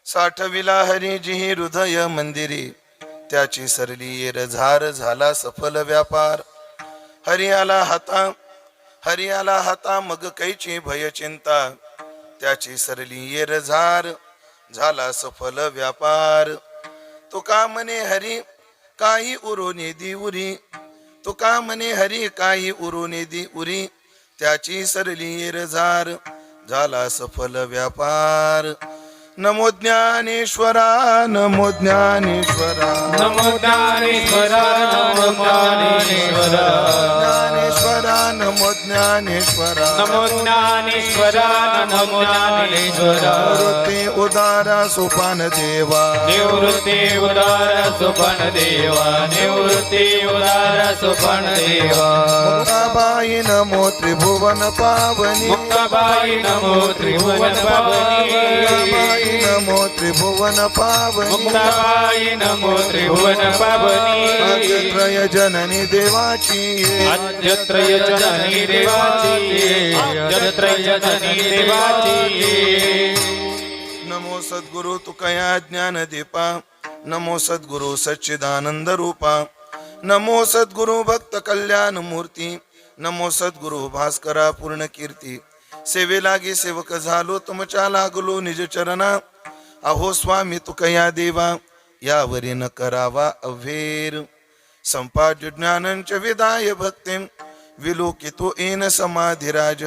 साठविला हरी जिही हृदय मंदिरी, त्याची सरली येरझार झाला सफल व्यापार. हरी आला हाता मग कैची भय चिंता, त्याची सरली येरझार झाला सफल व्यापार. तुका म्हणे हरी काही उरोने दी उरी, तुका म्हणे हरी काही उरोने दी उरी, त्याची सरली येरझार झाला सफल व्यापार. नमो ज्ञानेश्वरा, नमो ज्ञानेश्वरा, नमो ज्ञानेश्वरा, नमो ज्ञानेश्वरा, ज्ञानेश्वरा नमो ज्ञानेश्वरा, नमो ज्ञानेश्वरा, नमो ज्ञानेश्वरा. निवृत्ती उदारा सोपान देवा, निवृत्ती उदार सुपन देवा, निवृत्ती उदार सुपन देवा. मुक्ताबाई नमो त्रिभुवन पावनी, मुक्ताबाई नमो त्रिभुवन पावनी, मुक्ताबाई नमो त्रिभुवन पावनी, मुक्ताबाई नमो त्रिभुवन पावनी. अद्यत्रय जननी देवाची, अद्यत्रय जननी देवाची, अद्यत्रय जननी देवाची. नमो सद्गुरु तुकया ज्ञान दीपा, नमो सद्गुरु सच्चिदानंद रूपा, नमो सद्गुरु भक्त कल्याण मूर्ती, नमो सद्गुरु भास्करा पूर्ण कीर्ती. सेवे लागी सेवक झालो तुमच्या लागलो निज चरणा, अहो स्वामी तुकया देवा यावरी न करावा अव्हेर. संपाद्य ज्ञानंच विदाय भक्तिं, विलोकितो येन समाधिराज.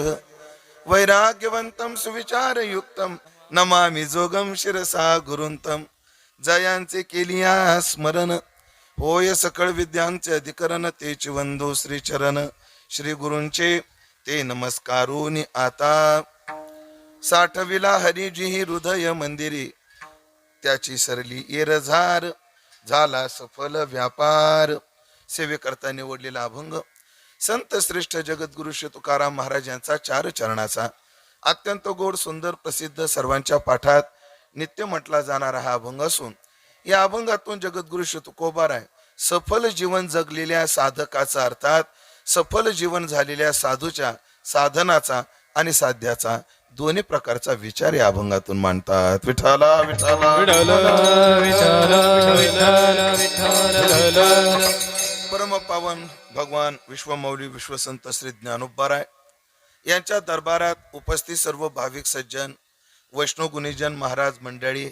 वैराग्यवंतं सुविचारयुक्तं, नमामि जोगं शिरसा गुरुंतम. जयांचे केलिया स्मरण, होय सकळ विद्यांचे अधिकरण, तेच वंदो श्री चरण. श्री गुरूंचे ते नमस्कारोनी आता. साठविला हरी जिही हृदय मंदिरी, त्याची सरली येरझार झाला सफल व्यापार. सेवेकरता निवडलेला अभंग संत श्रेष्ठ जगद्गुरु श्री तुकाराम महाराज यांचा 4 चरणाचा अत्यंत गोड सुंदर प्रसिद्ध सर्वांच्या पाठात नित्य म्हटला जाणारा हा अभंग असून, या अभंगातून जगद्गुरु श्री तुकोबाराय सफल जीवन जगलेल्या साधकाचा, अर्थात सफल जीवन झालेल्या साधूच्या साधनाचा आणि साध्याचा दोन्ही प्रकारचा विचार या अभंगातून मांडतात. विठाला विठाला परम पावन भगवान विश्वमौली विश्वसंत श्री ज्ञानोबाराय यांच्या दरबारात उपस्थित सर्व भाविक सज्जन, वैष्णव गुणीजन महाराज मंडळी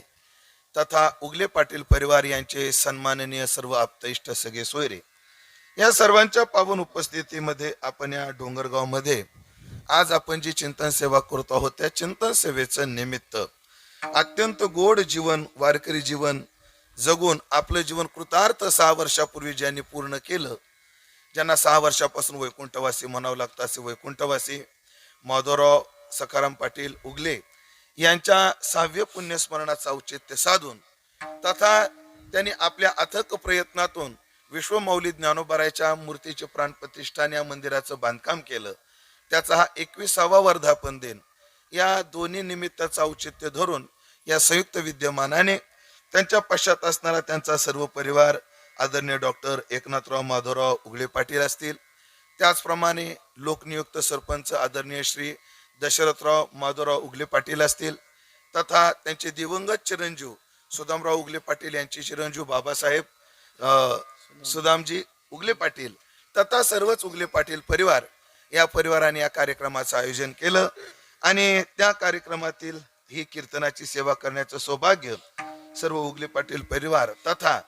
तथा उगले पाटील परिवार यांचे सन्माननीय सर्व आप्तइष्ट सगळे सोयरे, या सर्वांच्या पावन उपस्थितीमध्ये आपण या डोंगरगाव मध्ये आज आपण जी चिंतन सेवा करतो आहोत, त्या चिंतन सेवेचं निमित्त अत्यंत गोड जीवन, वारकरी जीवन जगून आपलं जीवन कृतार्थ 6 वर्षापूर्वी ज्यांनी पूर्ण केलं, ज्यांना 6 वर्षापासून वैकुंठवासी म्हणावं लागतं, असे वैकुंठवासी माधवराव सखाराम पाटील उगले यांच्या 6व्या पुण्यस्मरणाचं औचित्य साधून तथा त्यांनी आपल्या अथक प्रयत्नातून विश्वमौली ज्ञानोबारायच्या मूर्तीचे प्राणप्रतिष्ठान या मंदिराचं बांधकाम केलं. त्याचा हा 21वा वर्धापन दिन, या दोन्ही निमित्ताचं औचित्य धरून या संयुक्त विद्यमानाने त्यांच्या पश्चात असणारा त्यांचा सर्व परिवार आदरणीय डॉक्टर एकनाथराव माधवराव उगले पाटील असतील, त्याचप्रमाणे लोकनियुक्त सरपंच आदरणीय श्री दशरथराव माधवराव उगले पाटील असतील, तथा त्यांचे दिवंगत चिरंजीव सुदामराव उगले पाटील यांचे चिरंजीव बाबासाहेब सुदामजी उगले पाटील तथा सर्वच उगले पाटील परिवार, या परिवाराने या कार्यक्रमाचं आयोजन केलं आणि त्या कार्यक्रमातील ही कीर्तनाची सेवा करण्याचं सौभाग्य सर्व उगले पाटील परिवार तथा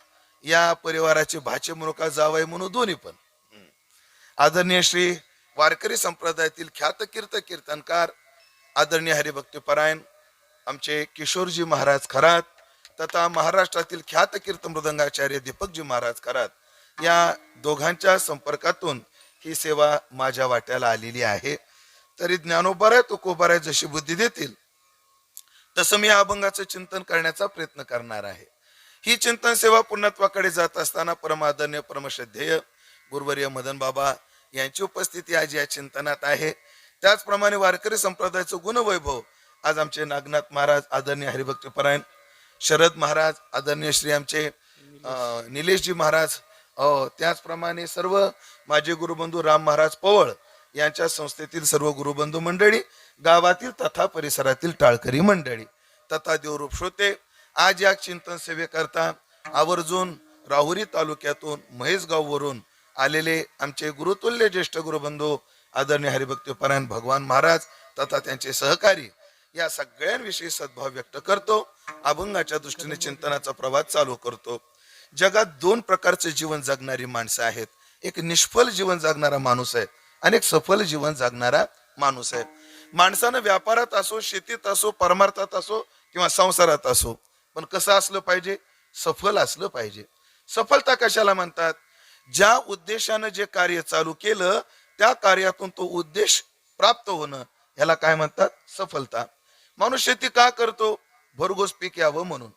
या परिवाराचे भाचे म्हणून का जावई म्हणून दोन्ही पण आदरणीय श्री वारकरी संप्रदायातील ख्यात कीर्तनकार आदरणीय हरिभक्तीपरायण आमचे किशोरजी महाराज खरात तथा महाराष्ट्रातील ख्यात कीर्तमृदंगाचार्य दीपकजी महाराज खरात, या दोघांच्या संपर्कातून ही सेवा माझ्या वाट्याला आलेली आहे. तरी ज्ञानोबाराय तुकोबाराय जशी बुद्धी देतील तसं मी अभंगाचं चिंतन करण्याचा प्रयत्न करणार आहे. ही चिंतन सेवा पूर्णत्वाकडे जात असताना परमादरणीय परमश्रद्धेय गुरुवर्य मदन बाबा यांची उपस्थिती आज या चिंतनात आहे. त्याचप्रमाणे वारकरी संप्रदायाचं गुणवैभव आज आमचे नागनाथ महाराज आदरणीय हरिभक्तीपरायण, शरद महाराज आदरणीय श्री आमचे निलेशजी महाराज, त्याचप्रमाणे सर्व माझे गुरुबंधू राम महाराज पवळ यांच्या संस्थेतील सर्व गुरुबंधू मंडळी, गावातील तथा परिसरातील टाळकरी मंडळी तथा देवरूप श्रोते, आज या चिंतन सेवेकरता आवर्जून राहुरी तालुक्यातून महेशगाववरून आलेले आमचे गुरुतुल्य ज्येष्ठ गुरुबंधू आदरणीय हरिभक्तीपरायण भगवान महाराज तथा त्यांचे सहकारी या सगळ्यांविषयी सद्भाव व्यक्त करतो. अभंगाच्या दृष्टीने चिंतनाचा प्रवास चालू करतो. जगात दोन प्रकारचे जीवन जगणारी माणसं आहेत. एक निष्फल जीवन जगणारा माणूस आहे आणि एक सफल जीवन जगणारा माणूस आहे. माणसानं व्यापारात असो, शेतीत असो, परमार्थात असो किंवा संसारात असो, पण कसं असलं पाहिजे? सफल असलं पाहिजे. सफलता कशाला म्हणतात? ज्या उद्देशानं जे कार्य चालू केलं त्या कार्यातून तो उद्देश प्राप्त होणं, याला काय म्हणतात? सफलता. माणूस शेती का करतो? भरघोस पीक यावं म्हणून.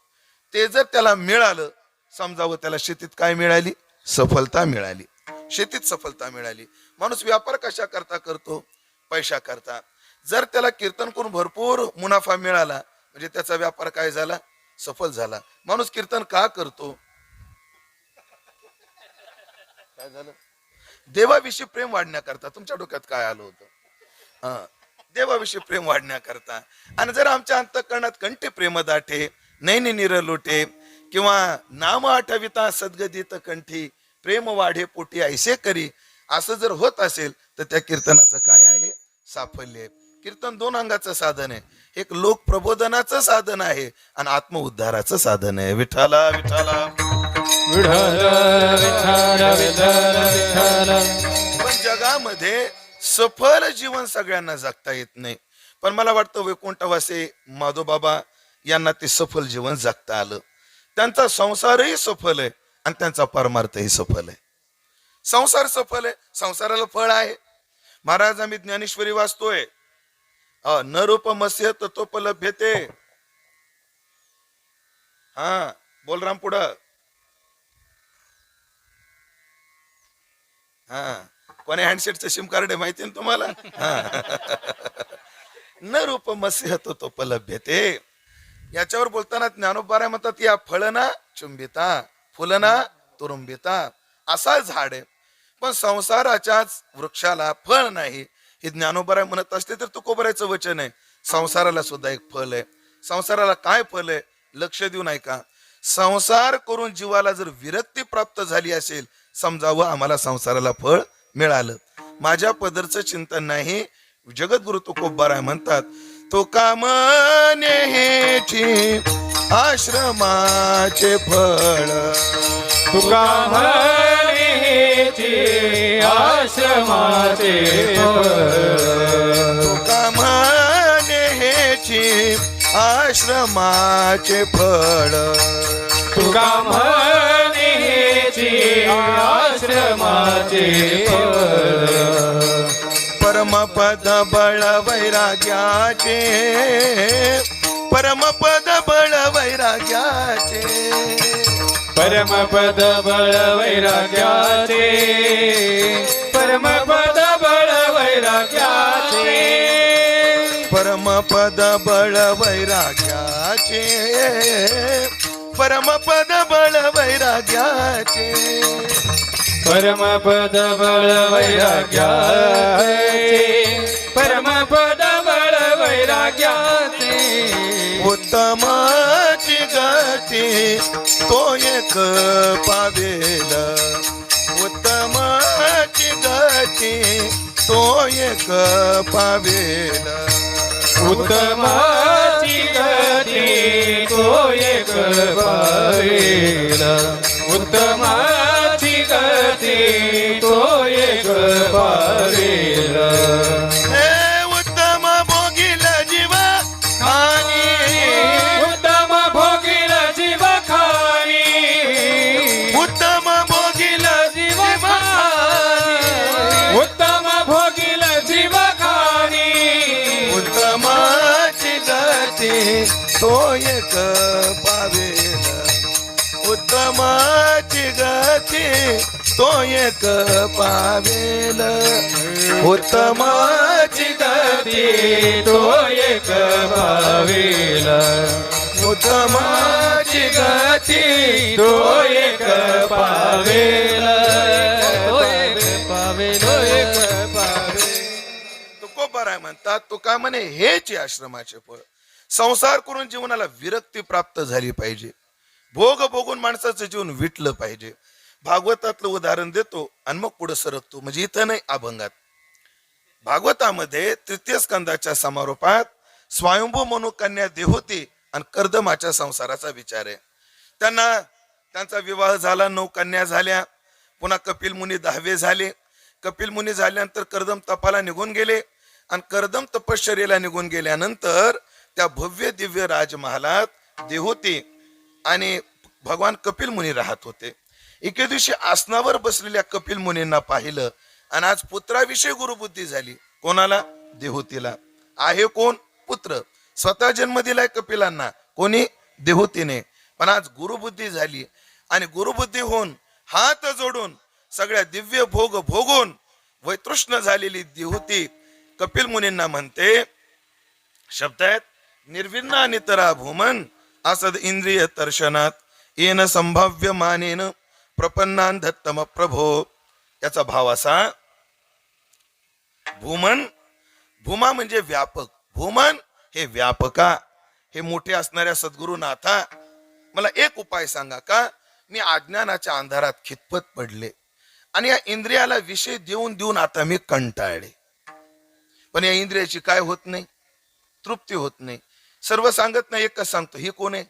ते जर त्याला मिळालं, समजावं त्याला शेतीत काय मिळाली? सफलता मिळाली, शेतीत सफलता मिळाली. माणूस व्यापार कशा करता करतो? पैसा करता. जर त्याला कीर्तन करून भरपूर मुनाफा मिळाला म्हणजे त्याचा व्यापार काय झाला? सफल झाला. माणूस कीर्तन का करतो? काय झालं? देवाविषयी प्रेम वाढण्याकरता. तुमच्या डोक्यात काय आलं होतं? देवाविषयी प्रेम वाढण्याकरता. आणि जर आमच्या अंतःकरणात कंठी प्रेम दाठे, नैनी निरलोटे किंवा नाम आठविता सद्गदित कंठी, प्रेम वाढे पोटी ऐसे करी, असं जर होत असेल तर त्या कीर्तनाचं काय आहे? साफल्य. कीर्तन दोन अंगाचं साधन आहे. एक लोक प्रबोधनाचं साधन आहे आणि आत्मउद्धाराचं साधन आहे. विठ्ठला विठ्ठला पण जगामध्ये सफल जीवन सगळ्यांना जगता येत नाही. पण मला वाटतं वैकुंठवासी माधोबाबा यांना ते सफल जीवन जगता आलं. त्यांचा संसारही सफल आहे आणि त्यांचा परमार्थही सफल आहे. संसार सफल आहे, संसाराला फळ आहे. महाराज आम्ही ज्ञानेश्वरी वाचतोय, न रूपमस्य तत्वोपलभ्यते. हा बोल राम पुढं. हा कोण्या हँडसेटचं सिम कार्ड आहे माहिती ना तुम्हाला? न रूपमस्य तत्वोपलभ्यते. याच्यावर बोलताना ज्ञानोबा म्हणतात, या फळना चुंबिता फुलना तुरुंबिता. असा झाड आहे पण संसाराच्याच वृक्षाला फळ नाही, हे ज्ञानोबा म्हणत असते तर तुकोबरायचं वचन आहे. संसाराला सुद्धा एक फळ आहे. संसाराला काय फळ आहे? लक्ष देऊन ऐका. संसार करून जीवाला जर विरक्ती प्राप्त झाली असेल, समजावं आम्हाला संसाराला फळ मिळालं. माझ्या पदरचं चिंतन नाही. जगद्गुरु तुकोबाराय म्हणतात, तो कामने हेची आश्रमाचे फळ, तुका म्हणे आश्रमाचे फळ, कामने हेची आश्रमाचे फळ, तुका म्हणे आश्रमाचे फळ. परमपद बळ वैराग्याचे, परमपद बळ वैराग्याचे, परमपद बळ वैराग्याचे, परमपद बळ वैराग्याचे, परमपद बळ वैराग्याचे, परमपद बळ वैराग्याचे, परमपद बळ वैराग्याचे, परमपद बळ वैराग्याचे. उत्तमाची गती तो एक पावेल, उत्तमाची गती तो एक पावेल, उत्तमाची गती तो एक पावेल, उत्तमाची गती तो एक पावेल. हे उत्तम भोगील जीवा खानी, उत्तम भोगील जीव खानी, उत्तम भोगील जीव खानी, उत्तम भोगील जीव खानी. उत्तमाची गती तो एक पावेल, उत्तमाची गती तो एक पावेल, उत्तमाची गती तो एक पावेल, उत्तमाची गती तो एक पावेल, तो एक पावेल, तो एक पावेल. आहे म्हणतात. तो का म्हणे हेच आहे आश्रमाचे फळ. संसार करून जीवनाला विरक्ती प्राप्त झाली पाहिजे. भोग भोगून माणसाचं जीवन विटलं पाहिजे. भागवतातलं उदाहरण देतो आणि मग पुढे सरकतो. म्हणजे इथं नाही, अभंगात. भागवतामध्ये तृतीय स्कंदाच्या समारोपात स्वयंभू मनोकन्या देहोती आणि कर्दमाच्या संसाराचा विचार आहे. त्यांचा विवाह झाला, 9 कन्या झाल्या. पुन्हा कपिल मुनी 10वे झाले. कपिल मुनी झाल्यानंतर कर्दम तपाला निघून गेले आणि कर्दम तपश्चर्येला निघून गेल्यानंतर त्या भव्य दिव्य राजमहालात देहोती आणि भगवान कपिल मुनी राहत होते. एके दिवशी आसनावर बसलेल्या कपिल मुनींना पाहिलं आणि आज पुत्राविषयी गुरुबुद्धी झाली. कोणाला? देहोतीला. आहे कोण? पुत्र. स्वतः जन्म दिलाय कपिलांना. कोणी? देहोतीने. पण आज गुरुबुद्धी झाली आणि गुरुबुद्धी होऊन हात जोडून सगळ्या दिव्य भोग भोगून वैतृष्ण झालेली देहोती कपिल मुनींना म्हणते, शब्द आहेत, निर्विण्ण नितरा भूमन असद इंद्रिय दर्शनात येन संभाव्य मानेन प्रपन्नान दत्तम प्रभो. याचा भाव असा, भूमन, भूमा म्हणजे व्यापक. भूमन हे व्यापका, हे मोठे असणाऱ्या सद्गुरुनाथा, मला एक उपाय सांगा का? मी अज्ञानाच्या अंधारात खितपत पडले आणि या इंद्रियाला विषय देऊन देऊन आता मी कंटाळले. पण या इंद्रियाची काय होत नाही? तृप्ती होत नाही. सर्व सांगत नाही, एकच सांगतो. ही कोण आहे?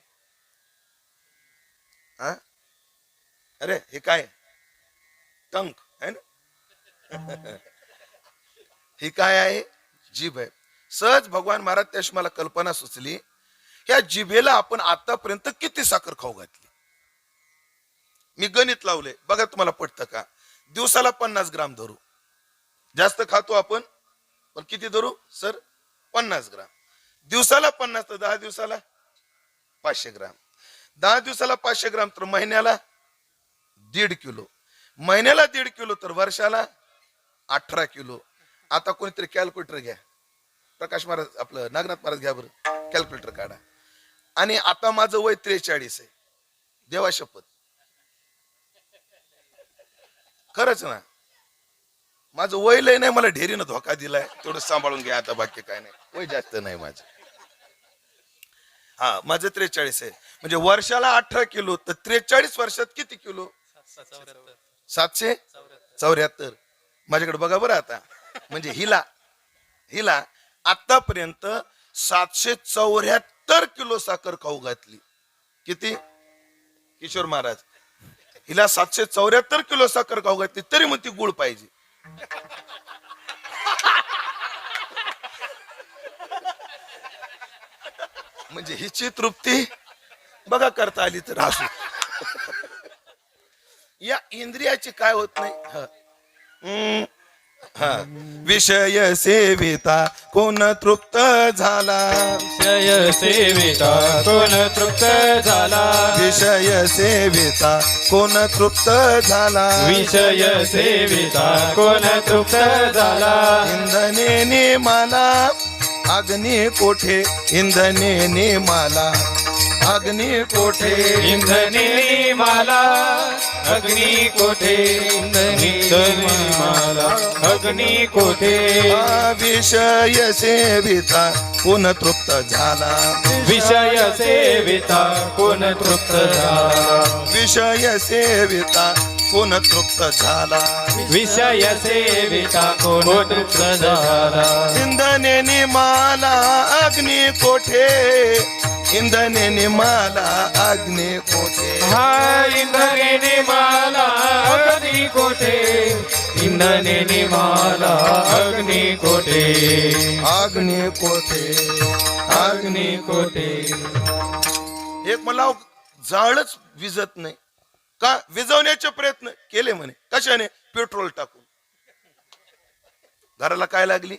अरे हे काय? टंक आहे ना. ही काय आहे? जीभ आहे. सहज भगवान महाराज त्याशी मला कल्पना सुचली, या जिभेला आपण आतापर्यंत किती साखर खाऊ घातली? मी गणित लावले, बघा तुम्हाला पटतं का? दिवसाला 50 ग्राम धरू. जास्त खातो आपण, पण किती धरू सर? 50 ग्राम. दिवसाला 50 तर 10 दिवसाला 500 ग्राम. 10 दिवसाला 500 ग्राम तर महिन्याला 1.5 किलो. महिन्याला 1.5 किलो तर वर्षाला 18 किलो. आता कोणीतरी कॅल्क्युलेटर घ्या. प्रकाश महाराज, आपलं नागनाथ महाराज घ्या बरं, कॅल्क्युलेटर काढा. आणि आता माझं वय 43 आहे. देवा शपथ, खरंच ना, माझं वय लय नाही, मला ढेरीनं धोका दिलाय. थोडं सांभाळून घ्या आता, बाकी काय नाही. वय जास्त नाही माझं. हा, माझं 43 आहे. म्हणजे वर्षाला 18 किलो तर 43 वर्षात किती किलो? 774. माझ्याकडे बघा बरं आता. म्हणजे हिला आतापर्यंत 774 किलो साखर खाऊ घातली. किती? किशोर महाराज, हिला 774 किलो साखर खाऊ घातली, तरी मग ती गुळ पाहिजे. म्हणजे हिची तृप्ती बघा करता आली तर असू. या इंद्रियाची काय होत नाही. विषय सेविता कोण तृप्त झाला? विषय सेविता कोण तृप्त झाला? विषय सेविता कोण तृप्त झाला? विषय सेविता कोण तृप्त झाला? इंधने निमाला अग्नी कोठे, इंधने निमाला अग्नी कोठे, इंधने माला अग्नी कोठे, इंधने माला अग्नी कोठे. विषय सेविता कोण तृप्त झाला? विषय सेविता कोण तृप्त झाला? विषय सेविता कोण तृप्त झाला? विषय सेविता कोण तृप्त झाला? इंधने निमाला अग्नी कोठे, इंधने निमाला अग्नी कोठे. हा, इंधने माला अग्नी कोठे, इंधने निमाला अग्नी कोठे, अग्नी कोठे, अग्नी कोठे. एक मला जाळच विजत नाही का? विजवण्याचे प्रयत्न केले म्हणे. कशाने? पेट्रोल टाकून. घराला काय लागली?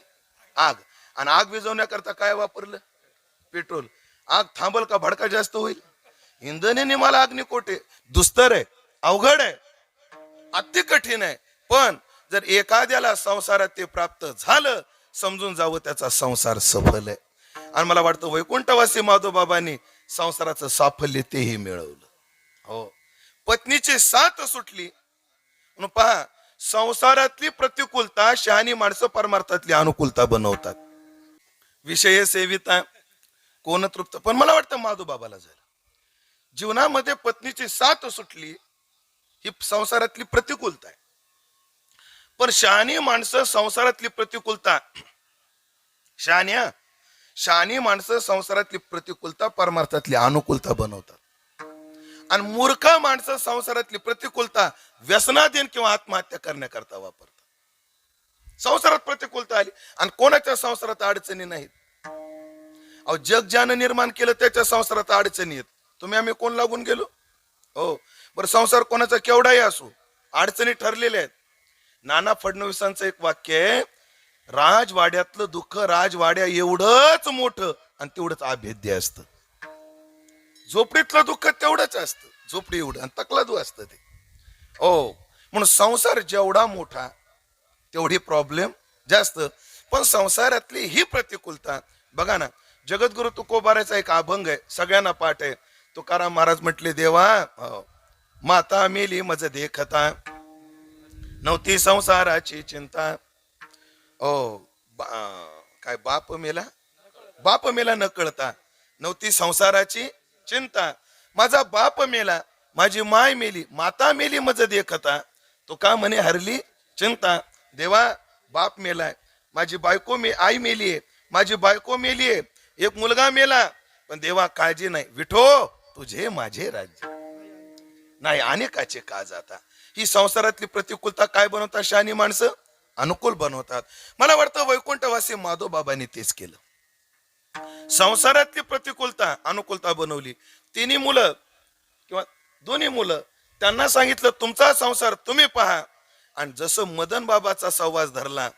आग. आणि आग विजवण्याकरता काय वापरलं? पेट्रोल. आग थांबल का? भडका जास्त होईल. इंधने मला अग्नी कोठे. दुस्तर आहे, अवघड आहे, अति कठीण आहे. पण जर एखाद्याला संसारात ते प्राप्त झालं, समजून जावं त्याचा संसार सफल आहे. आणि मला वाटतं वैकुंठवासी माधवबाबांनी संसाराचं साफल्य तेही मिळवलं. हो, पत्नीची साथ सुटली म्हणून पहा, संसारातली प्रतिकूलता शहाणी माणसं परमार्थातली अनुकूलता बनवतात. विषय सेविता कोण तृप्त. पण मला वाटतं माधोबाबाला झालं. जीवनामध्ये पत्नीची साथ सुटली ही संसारातली प्रतिकूलता आहे. पण शहाणी माणसं संसारातली प्रतिकूलता शहाणी माणसं संसारातली प्रतिकूलता परमार्थातली अनुकूलता बनवतात. आणि मूर्ख माणसं संसारातली प्रतिकूलता व्यसनाधीन किंवा आत्महत्या करण्याकरता वापरतात. संसारात प्रतिकूलता आली आणि कोणाच्या संसारात अडचणी नाहीत. अहो, जग ज्यानं निर्माण केलं त्याच्या संसारात अडचणी आहेत. तुम्ही आम्ही कोण लागून गेलो? हो, बरं, संसार कोणाचा केवढाही असो, अडचणी ठरलेल्या आहेत. नाना फडणवीसांचं एक वाक्य आहे, राजवाड्यातलं दुःख राजवाड्या एवढंच मोठं आणि तेवढंच अभेद्य असतं. झोपडीतलं दुःख तेवढंच असतं, झोपडी एवढं आणि तकलादू असतं ते. हो, म्हणून संसार जेवढा मोठा तेवढी प्रॉब्लेम जास्त. पण संसारातली ही प्रतिकूलता बघा ना. जगद्गुरु तुकोबाराचा एक अभंग आहे, सगळ्यांना पाठ आहे. तुकाराम महाराज म्हटले, देवा माता मेली मज देखता, नव्हती संसाराची चिंता. ओ काय बाप मेला न कळता, नव्हती संसाराची चिंता. माझा बाप मेला, माझी माय मेली, माता मेली मज देखता, तो का म्हणे हरली चिंता. देवा बाप मेलाय, माझी बायको आई मेलीये, माझी बायको मेलीये, एक मुलगा मेला, पण देवा काळजी नाही, विठो तुझे माझे राज्य नाही अनेकाचे का जाता. ही संसारातली प्रतिकूलता काय बनवतात शहाणी माणसं? अनुकूल बनवतात. मला वाटतं वैकुंठवासी माधोबाबांनी तेच केलं. संसारातली प्रतिकूलता अनुकूलता बनवली. तिन्ही मुलं किंवा दोन्ही मुलं, त्यांना सांगितलं तुमचा संसार तुम्ही पहा. आणि जसं मदन बाबाचा सहवास धरला,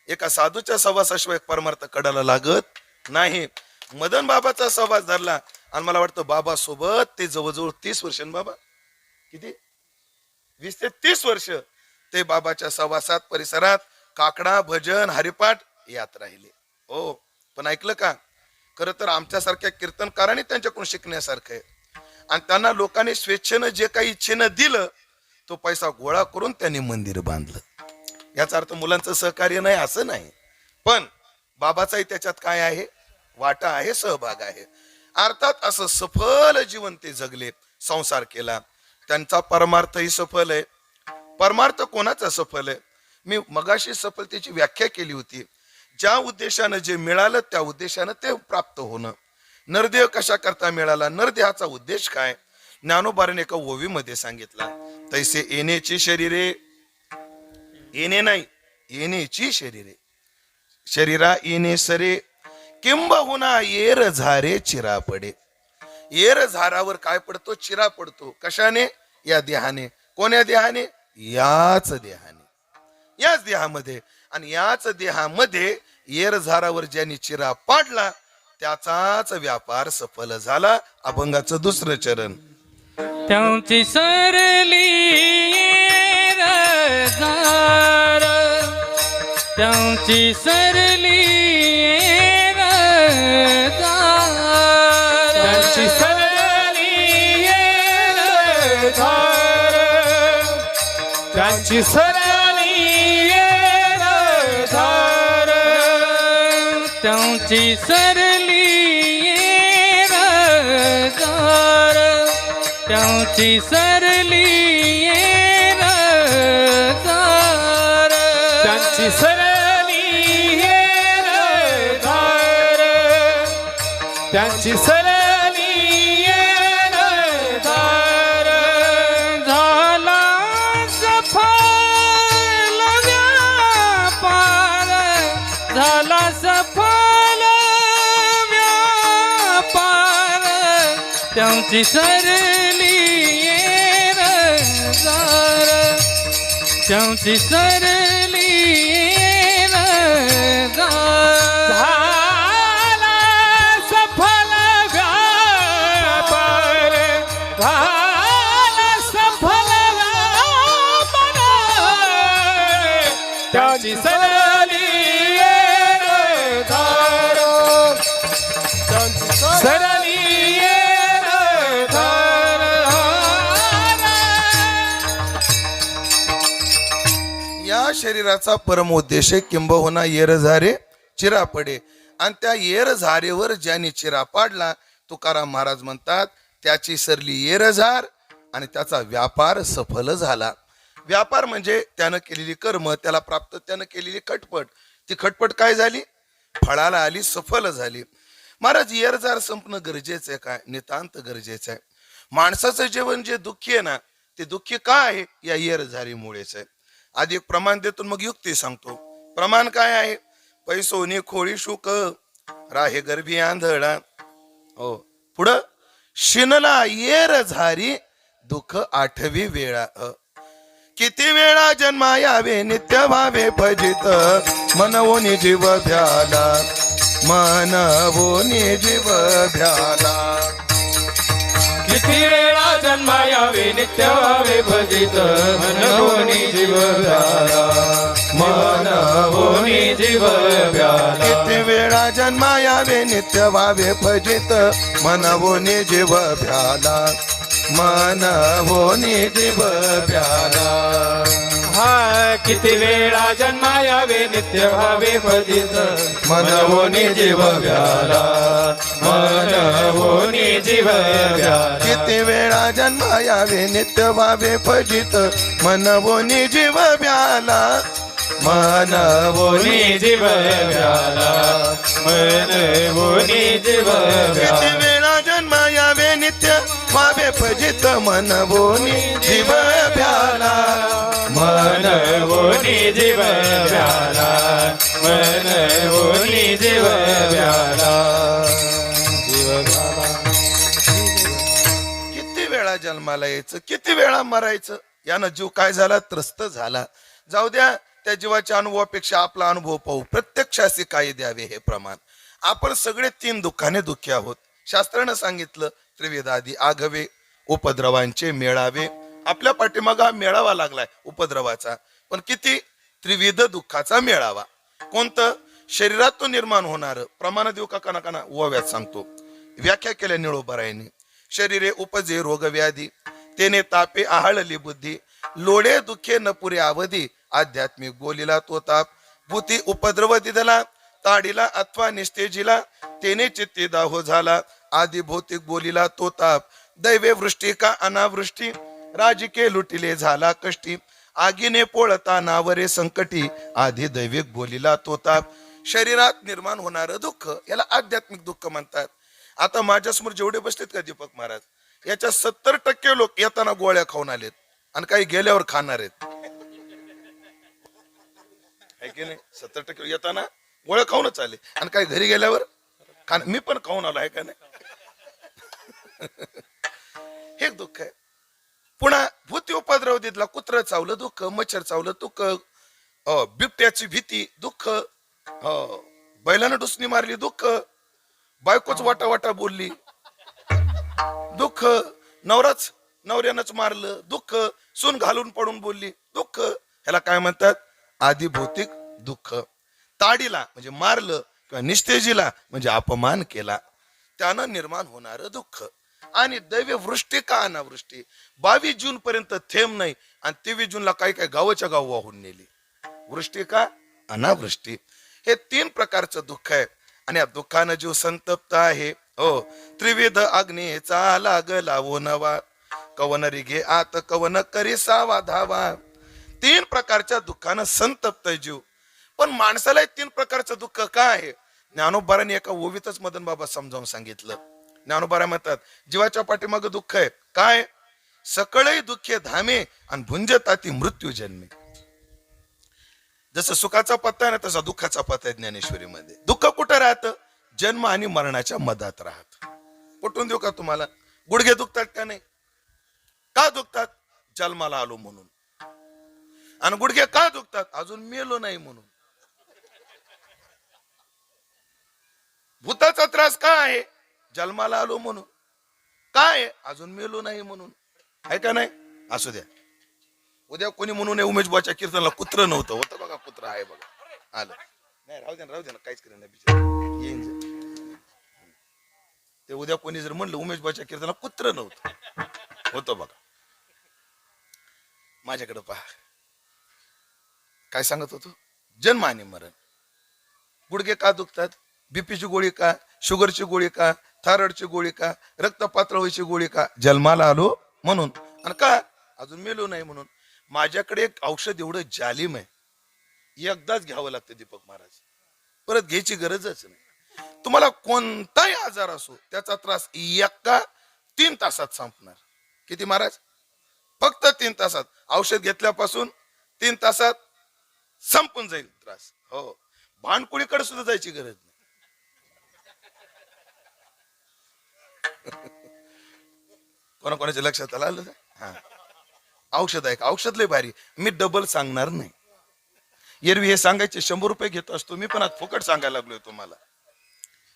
एका साधूच्या सहवासाशिवाय परमार्थ कडाला लागत नाही. मदन बाबाचा सहवास धरला आणि मला वाटतं बाबा सोबत ते जवळजवळ 30 वर्ष. बाबा किती? 20 ते 30 वर्ष ते बाबाच्या सहवासात परिसरात काकडा भजन हरिपाठ यात राहिले. हो, पण ऐकलं का, खरं तर आमच्यासारख्या कीर्तनकारांनी त्यांच्याकडून शिकण्यासारखं आहे. आणि त्यांना लोकांनी स्वेच्छेनं जे काही इच्छेनं दिलं तो पैसा गोळा करून त्यांनी मंदिर बांधलं. याचा अर्थ मुलांचं सहकार्य नाही असं नाही, पण बाबाचाही त्याच्यात काय आहे, वाटा आहे, सहभाग आहे. अर्थात असं सफल जीवन ते जगले, संसार केला, त्यांचा परमार्थही सफल आहे. परमार्थ कोणाचा सफल आहे? मी मगाशी सफलतेची व्याख्या केली होती. ज्या उद्देशानं जे मिळालं त्या उद्देशानं ते प्राप्त होणं. नरदेह कशा करता मिळाला, नरदेहाचा उद्देश काय, ज्ञानोबाराने एका ओवीमध्ये सांगितला. तैसे येण्याची शरीरे, येणे नाही येण्याची शरीरे, शरीरा येणे सरे, किंबहुना येर झारे चिरा पडे. येर झारावर काय पडतो? चिरा पडतो. कशाने? या देहाने. कोण्या देहाने? याच देहाने, याच देहामध्ये. आणि याच देहामध्ये येर झारावर ज्यांनी चिरा पाडला त्याचाच व्यापार सफल झाला. अभंगाचं दुसरं चरण. त्यांची सरली रजार, त्यांची सरली रजार, त्यांची सरली रजार, त्यांची सरली रजार, त्यांची सरली रजार, त्यांची सरली रजार, त्यांची सरली रजार, त्यांची सरली रजार. झाला सफल व्यापार, झाला सफल व्यापार, त्यांची सरली रजार, त्यांची सरली रजार. झाला सफल व्यापार, झाला सफल व्यापार, त्यांची सरली रजार, त्यांची सरली रजार. या शरीराचा परम उद्देश किंबहुना येर झारे चिरा पडे. आणि त्या येर झारेवर ज्याने चिरा पाडला तुकाराम महाराज म्हणतात त्याची सरली येरझार आणि त्याचा व्यापार सफल झाला. व्यापार म्हणजे त्यानं केलेली कर्म, त्याला प्राप्त त्यानं केलेली खटपट, ती खटपट काय झाली? फळाला आली, सफल झाली. महाराज येरझार संपणं गरजेचं आहे काय? नितांत गरजेचं आहे. माणसाचं जीवन जे दुःखी आहे ना, ते दुःखी का आहे? या येरझारीमुळेच आहे. आधी एक प्रमाण देतो मग युक्ती सांगतो. प्रमाण काय आहे? पैसोनी खोळी शुक राहे गर्भी आंधळा. हो, पुढं शिनला येर झारी दुःख आठवी वेळा. किती वेळा जन्मा यावे नित्य भावे फजित मनवोनी जीव भ्याला, मनवोनी जीव भ्याला. किती वेळा जन्मा यावे नित्य व्हावे भजित मनवोनी जीव भ्याला, मनवोनी जीव भ्याला. किती वेळा जन्मा यावे नित्य व्हावे फजित मनवोनी जीव भ्याला, मनवोनी जीव भ्याला. हा किती वेळा जन्मा यावे नित्य व्हावे भजित मनवोनी जीव भ्याला, मनवोनी जीव भ्याला. किती वेळा जन्मा यावे नित्य व्हावे फजित मनवोनी जीव भ्याला, मनवोनी जीव भ्याला, मनवोनी जीव किती भ्याला. वेळा जन्मा यावे नित्य व्हावे फजित मनवोनी जीव भ्याला, मनवोनी जीव भ्याला, मनवोनी जीव भ्याला. जीव भ्याला. किती वेळा जन्माला यायचं, किती वेळा मरायचं. यानं जीव काय झाला? त्रस्त झाला. जाऊ द्या, त्या जीवाच्या अनुभवापेक्षा आपला अनुभव पाहू. प्रत्यक्षाशी काय द्यावे हे प्रमाण. आपण सगळे 3 दुःखाने दुःखी आहोत. शास्त्रानं सांगितलं त्रिवेदादी आघवे उपद्रवांचे मेळावे. आपल्या पाठीमागं हा मेळावा लागलाय उपद्रवाचा, पण किती? त्रिविध दुःखाचा मेळावा. कोणतं? शरीरातून निर्माण होणार. प्रमाण देऊ का काना? ओव्यात सांगतो. व्याख्या केल्या निळोबरायांनी. शरीरे उपजे रोग व्याधी तेने तापे आहाळली बुद्धी लोडे दुःखे न पुरे अवधी आध्यात्मिक बोलीला तो ताप भूती उपद्रव दिदला ताडीला अथवा निस्तेजीला तेने चित्ते दाहो झाला आदि भौतिक बोलीला तो ताप दैवे वृष्टी का अनावृष्टी राजके लुटिले झाला कष्टी आगीने पोळता नावरे संकटी आधी दैविक बोलीला तो ताप. शरीरात निर्माण होणार दुःख याला आध्यात्मिक दुःख म्हणतात. आता माझ्यासमोर जेवढे बसलेत का दीपक महाराज, याच्या 70% लोक येताना गोळ्या खाऊन आलेत आणि काही गेल्यावर खाणार आहेत. आहे की नाही? 70% येताना गोळ्या खाऊनच आले आणि काही घरी गेल्यावर मी पण खाऊन आलो. आहे का नाही? हे दुःख आहे. पुन्हा भूती उपद्रव दिदला कुत्र चावलं दुःख, मच्छर चावलं दुःख, बिबट्याची भीती दुःख, बैलानं डुसणी मारली दुःख, बायकोच वाटा वाटा बोलली दुःख, नवऱ्यानंच मारलं दुःख, सून घालून पडून बोलली दुःख. ह्याला काय म्हणतात? आधी भौतिक दुःख. ताडीला म्हणजे मारलं किंवा निस्तेजीला म्हणजे अपमान केला, त्यानं निर्माण होणार दुःख. आणि दैव वृष्टी का अनावृष्टी 22 जून पर्यंत थेंब नाही आणि 23 जूनला काही काही गावाच्या गाव वाहून नेली. वृष्टी का अनावृष्टी हे 3 प्रकारचं दुःख आहे आणि या दुःखानं जीव संतप्त आहे. हो, त्रिविध अग्नीचा लागला नवा कवन रिगे आत कवन करी सावा धावा. 3 प्रकारच्या दुःखानं संतप्त जीव. पण माणसाला 3 प्रकारचं दुःख काय आहे? ज्ञानोबारांनी एका ओवीतच मदन बाबा समजावून सांगितलं. ज्ञानोबारा म्हणतात जीवाच्या पाठीमाग दुःख आहे काय? सकळही दुःखे धामे आणि भुंजताती मृत्यू जन्मे. जसं सुखाचा पत्ता आहे ना तसा दुःखाचा पत्ता आहे ज्ञानेश्वरीमध्ये. दुःख कुठं राहतं? जन्म आणि मरणाच्या मधात राहत. पटवून देऊ का तुम्हाला? गुडघे दुखतात का नाही? का दुखतात? जन्माला आलो म्हणून. आणि गुडघे का दुखतात? अजून मेलो नाही म्हणून. भूताचा त्रास का आहे? जन्माला आलो म्हणून. काय? अजून मेलो नाही म्हणून. आहे का नाही? असू द्या. उद्या कोणी म्हणून उमेश बुवाच्या कीर्तनाला कुत्र नव्हतं, होतं बघा कुत्र आहे बघा. आलं नाही, राहू दे ना काहीच करेन नाही बिचार येईन जा. ते उद्या कोणी जर म्हणलं उमेश बुवाच्या कीर्तनाला कुत्र नव्हतं, होतं बघा. माझ्याकडे पहा काय सांगत होतो. जन्म आणि मरण. गुडघे का दुखतात? बीपीची गोळी का, शुगरची गोळी का, थायरॉइडची गोळी का, रक्त पातळीची गोळी का? जन्माला आलो म्हणून. आणि का अजून मेलो नाही म्हणून. माझ्याकडे एक औषध एवढं जालिम आहे, एकदाच घ्यावं लागतं दीपक महाराज, परत घ्यायची गरजच नाही. तुम्हाला कोणताही आजार असो त्याचा त्रास एका 3 तासात संपणार. किती महाराज? फक्त 3 तासात. औषध घेतल्यापासून 3 तासात संपून जाईल त्रास. हो, भांडकुळीकडे सुद्धा जायची गरज नाही. कोणाकोणाच्या लक्षात आलं? हा, औषध आहे का? औषध लय भारी. मी डबल सांगणार नाही. एरवी हे सांगायचे 100 रुपये घेत असतो मी, पण आज फुकट सांगायला लागलोय तुम्हाला.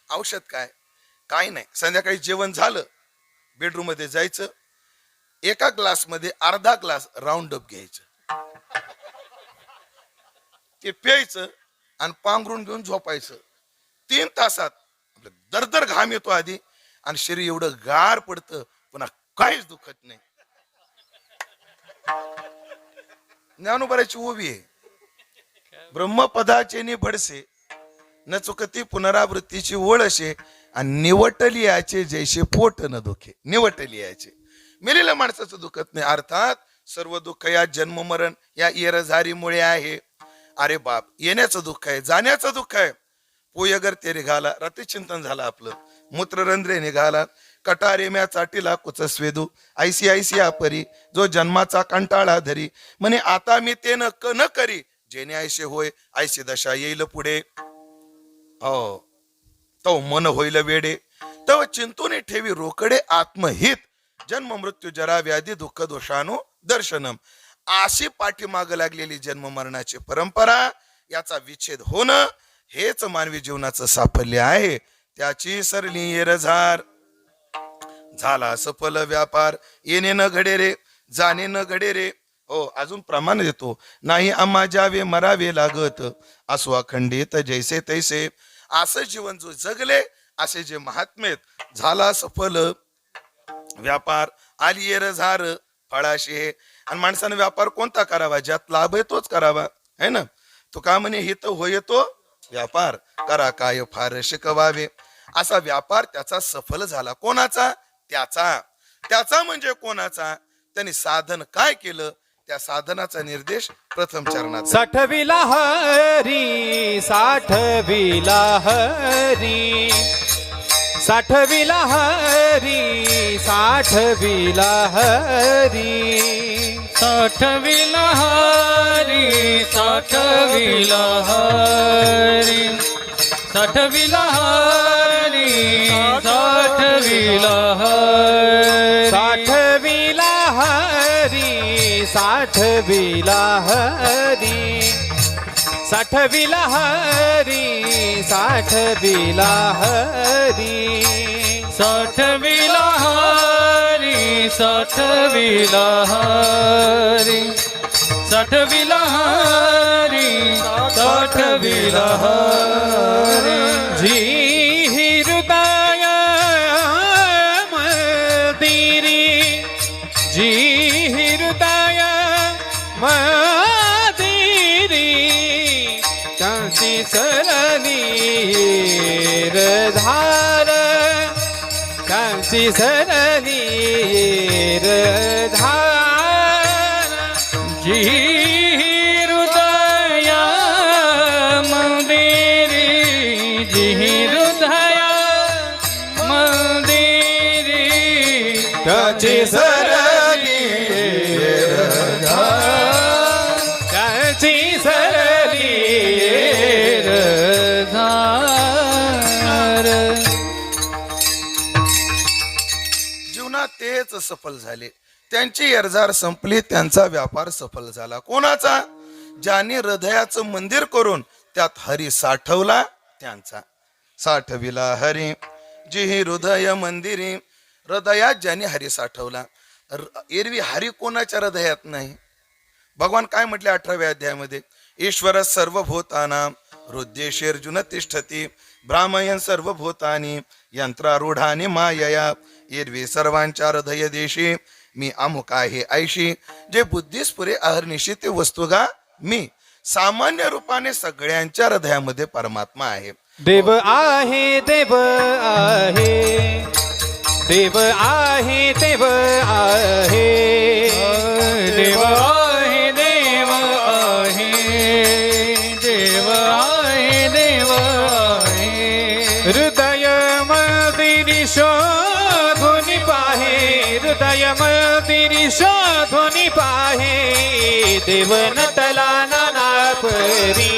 औषध काय नाही. संध्याकाळी जेवण झालं, बेडरूम मध्ये जायचं, एका ग्लास मध्ये अर्धा ग्लास राऊंड अप घ्यायचं, ते प्यायचं आणि पांघरून घेऊन झोपायचं. 3 तासात आपलं दरदर घाम येतो आधी आणि शरीर एवढं गार पडतं, पुन्हा काहीच दुखत नाही. ज्ञानोबाची ओवी आहे, ब्रह्मपदाचे नि भडसे न चुकती पुनरावृत्तीची ओळशे आणि निवटली याचे जैसे पोट न दुखे. निवटली याचे, मेलेल्या माणसाचं दुखत नाही. अर्थात सर्व दुःख या जन्म मरण या येरझारीमुळे आहे. अरे बाप, येण्याचं दुःख आहे, जाण्याचं दुःख आहे. पोयगर ते निघाला, रतिचिंतन झालं आपलं. मूत्ररंध्रे निघाला, कटारेम्या चाटीला कुचस्वेदू. ऐसी ऐसी आपरी जो जन्माचा कंटाळा धरी. म्हणे आता मी ते न करी, जेणे ऐसे होय ऐशी दशा येईल पुढे. हो, तो मन होईल वेडे, तव चिंतून ठेवी रोकडे आत्महित. जन्म मृत्यू जरा व्याधी दुःख दोषानु दर्शनम. अशी पाठीमाग लागलेली जन्म मरणाची परंपरा, याचा विच्छेद होणं हेच मानवी जीवनाचं साफल्य आहे. त्याची सरली येरझार. झाला सफल व्यापार, येणे न घडे रे, जाणे न घडे रे. हो, अजून प्रमाण देतो. नाही आम्हा जावे मरावे लागत, असो अखंडित जैसे तैसे. असं जीवन जो जगले, असे जे महात्मेत, झाला सफल व्यापार, आली येरझार फळाशी हे. आणि माणसाने व्यापार कोणता करावा? ज्यात लाभ आहे तोच करावा, है ना. तो का म्हणे हित होय तो व्यापार, करा काय फार शिकवावे. असा व्यापार त्याचा सफल झाला. कोणाचा? त्याचा म्हणजे कोणाचा? त्यांनी साधन काय केलं, त्या साधनाचा निर्देश प्रथम चरणात. साठविला हरी, साठविला हरी, साठविला हरी, साठविला हरी, साठविला हरी, साठविला हरी, साठविला हरी, साठविला हरी, साठविला हरी, साठविला हरी, साठविला हरी, साठविला हरी, साठविला हरी, साठविला हरी, साठविला हरी, साठविला हरी. जी हृदय मंदिरी, जी हृदय मंदिरी, कांची सरली धार, कांची सरली धार. जी हृदय मंदिरी, जी हृदय मंदिरी, कांची सरली धार, कांची सरली धार. जीवनात तेच सफल झाले. त्यांची येरझार संपली, त्यांचा व्यापार सफल झाला. कोणाचा? ज्याने हृदयाचं मंदिर करून त्यात हरी साठवला, त्यांचा. साठविला हरी, जी हृदय मंदिरी. हृदयात ज्याने हरी साठवला. एरवी हरी कोणाच्या हृदयात नाही? भगवान काय म्हटले 18व्या अध्यायामध्ये? ईश्वर सर्वभूतानां हृदयेषु तिष्ठति, ब्राह्मयन् सर्वभूतानि यंत्रारूढानि मायया. एरवी सर्वांच्या हृदय देशी मी अमुक आहे ऐशी, जे बुद्धीस पुरे अहर्निशी ते वस्तुगा मी. सामान्य रूपाने सगळ्यांच्या हृदयामध्ये परमात्मा आहे. देव आहे देव आहे देव आहे देव आहे देव आहे देव आहे देव आहे देव आहे हृदय मंदिरी शोधून पाहे हृदय मंदिरी शोधून पाहे देव नटला नाना परी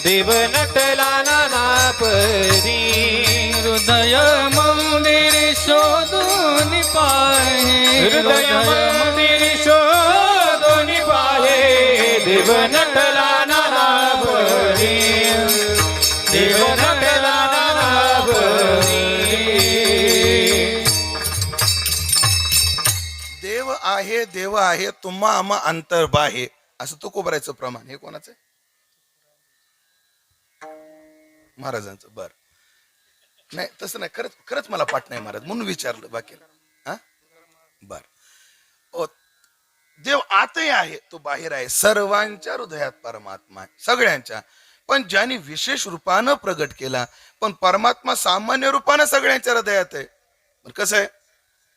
देव नटला नाना परी हृदय मंदिर शोधून पाहे हृदय मंदिर शोधून पाहे देव नटला नाना परी देव नटला नाना परी देव आहे तुम्हा आम्हा अंतर बाहे असं तुकोबरायचं प्रमाण हे कोणाचं आहे? महाराजांचं. बर नाही तसं नाही, खरंच खरंच मला पाठ नाही महाराज म्हणून विचारलं बाकी. हा बर. ओ देव आतही आहे तो बाहेर आहे, सर्वांच्या हृदयात परमात्मा आहे, सगळ्यांच्या. पण ज्यांनी विशेष रूपानं प्रगट केला, पण परमात्मा सामान्य रूपानं सगळ्यांच्या हृदयात आहे. पण कसं आहे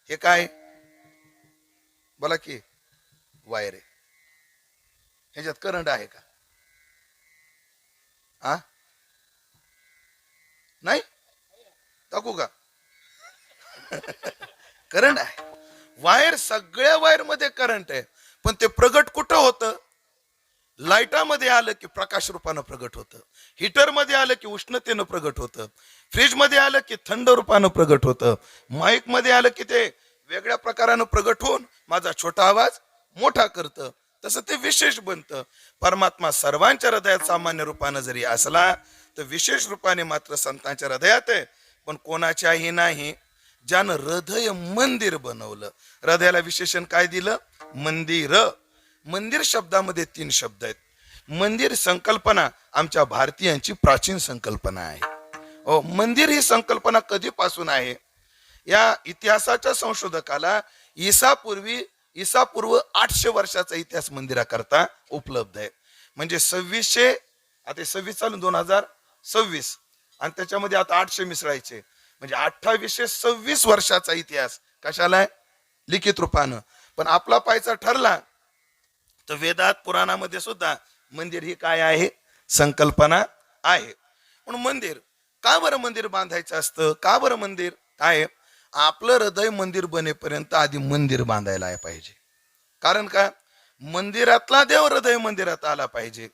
हे काय बोला की वायर आहे, ह्याच्यात करंट आहे का? हा नाही टाकू का? करंट आहे, वायर सगळ्या वायर मध्ये करंट आहे. पण ते प्रगट कुठं होतं? लाईटामध्ये आलं की प्रकाश रूपानं प्रगट होतं, हीटर मध्ये आलं की उष्णतेनं प्रगट होतं, फ्रीज मध्ये आलं की थंड रूपानं प्रगट होतं, माईक मध्ये आलं की ते वेगळ्या प्रकारानं प्रगट होऊन माझा छोटा आवाज मोठा करतं. तसं ते विशेष बनतं. परमात्मा सर्वांच्या हृदयात सामान्य रूपानं जरी असला तर विशेष रूपाने मात्र संतांच्या हृदयात आहे. पण कोणाच्याही नाही. ज्यानं हृदय मंदिर बनवलं, हृदयाला विशेषण काय दिलं? मंदिर. मंदिर शब्दामध्ये 3 शब्द आहेत. मंदिर संकल्पना आमच्या भारतीयांची प्राचीन संकल्पना आहे. मंदिर ही संकल्पना कधीपासून आहे? या इतिहासाच्या संशोधकाला ईसापूर्व 800 वर्षाचा इतिहास मंदिराकरता उपलब्ध आहे. म्हणजे 2600, आता 26 चालून 2026 आणि त्याच्यामध्ये आता 800 मिसळायचे, म्हणजे 2826 वर्षाचा इतिहास कशाला आहे? लिखित रूपानं. पण आपला पाहायचा ठरला तर वेदात पुराणामध्ये सुद्धा मंदिर ही काय आहे? संकल्पना आहे. पण मंदिर का बरं मंदिर बांधायचं असतं? का बरं मंदिर? काय आपलं हृदय मंदिर बनेपर्यंत आधी मंदिर बांधायला पाहिजे. कारण का? मंदिरातला देव हृदय मंदिरात आला पाहिजे.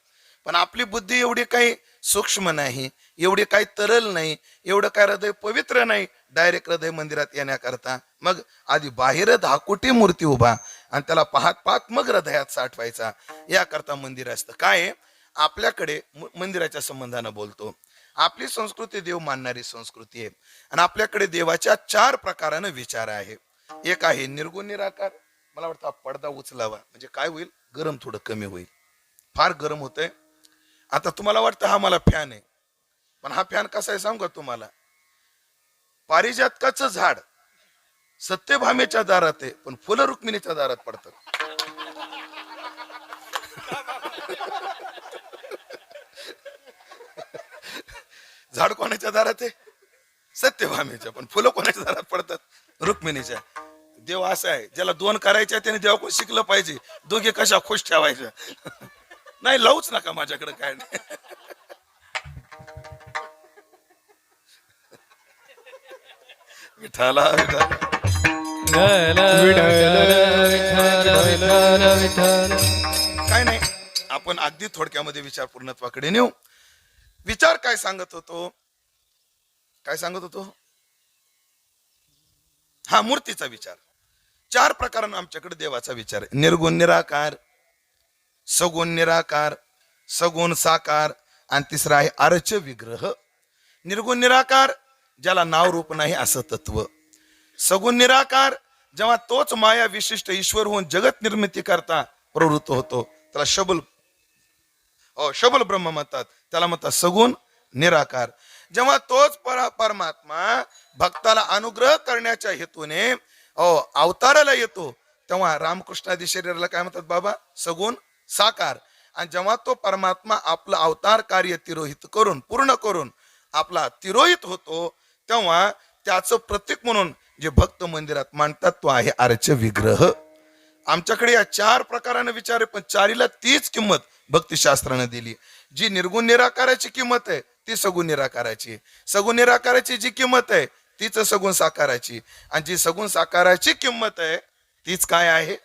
पण आपली बुद्धी एवढी काही सूक्ष्म नाही, एवढी काही तरल नाही, एवढं काय हृदय पवित्र नाही डायरेक्ट हृदय मंदिरात येण्याकरता. मग आधी बाहेर 10 कोटी मूर्ती उभा आणि त्याला पाहत पाहत मग हृदयात साठवायचा. याकरता मंदिर असतं. काय आपल्याकडे मंदिराच्या संबंधानं बोलतो, आपली संस्कृती देव मानणारी संस्कृती आहे. आणि आपल्याकडे देवाच्या 4 प्रकारानं विचार आहे. एक आहे निर्गुण निराकार. मला वाटतं हा पडदा उचलावा म्हणजे काय होईल? गरम थोडं कमी होईल. फार गरम होतंय. आता तुम्हाला वाटतं हा मला फॅन आहे, पण हा फॅन कसा आहे सांगू का तुम्हाला? पारिजातकाचं झाड सत्यभामेच्या दारात आहे, पण फुलं रुक्मिणीच्या दारात पडतात. झाड कोणाच्या दारात आहे? सत्यभामेच्या. पण फुलं कोणाच्या दारात पडतात? रुक्मिणीच्या. देव असा आहे, ज्याला 2 करायच्या त्याने देवाकडून शिकलं पाहिजे. दोघे कशा खुश ठेवायच्या. नाही लावूच नका माझ्याकडे काय नाही. विठाला काय नाही, आपण अगदी थोडक्यामध्ये विचार पूर्णत्वाकडे नेऊ. विचार काय सांगत होतो? काय सांगत होतो? हा मूर्तीचा विचार. 4 प्रकारांना आमच्याकडे देवाचा विचार आहे. निर्गुण निराकार, सगुण निराकार, सगुण साकार आणि तिसरा आहे अर्च विग्रह. निर्गुण निराकार ज्याला नाव रूप नाही असं तत्व. सगुण निराकार जेव्हा तोच माया विशिष्ट ईश्वर होऊन जगत निर्मिती करता प्रवृत्त होतो त्याला शबल ब्रह्म म्हणतात. त्याला म्हणतात सगुण निराकार. जेव्हा तोच परमात्मा भक्ताला अनुग्रह करण्याच्या हेतूने अवताराला येतो तेव्हा रामकृष्णादी शरीराला काय म्हणतात बाबा? सगुण साकार. आणि जेव्हा तो परमात्मा आपलं अवतार कार्य तिरोहित करून पूर्ण करून आपला तिरोहित होतो तेव्हा त्याचं प्रतीक म्हणून जे भक्त मंदिरात मांडतात तो आहे आर्च विग्रह. आमच्याकडे या 4 प्रकाराने विचार आहे, पण चारीला तीच किंमत भक्तिशास्त्राने दिली. जी निर्गुण निराकाराची किंमत आहे ती सगुण निराकाराची, सगुण निराकाराची जी किंमत आहे तीच सगुण साकाराची, आणि जी सगुण साकाराची किंमत आहे तीच काय आहे,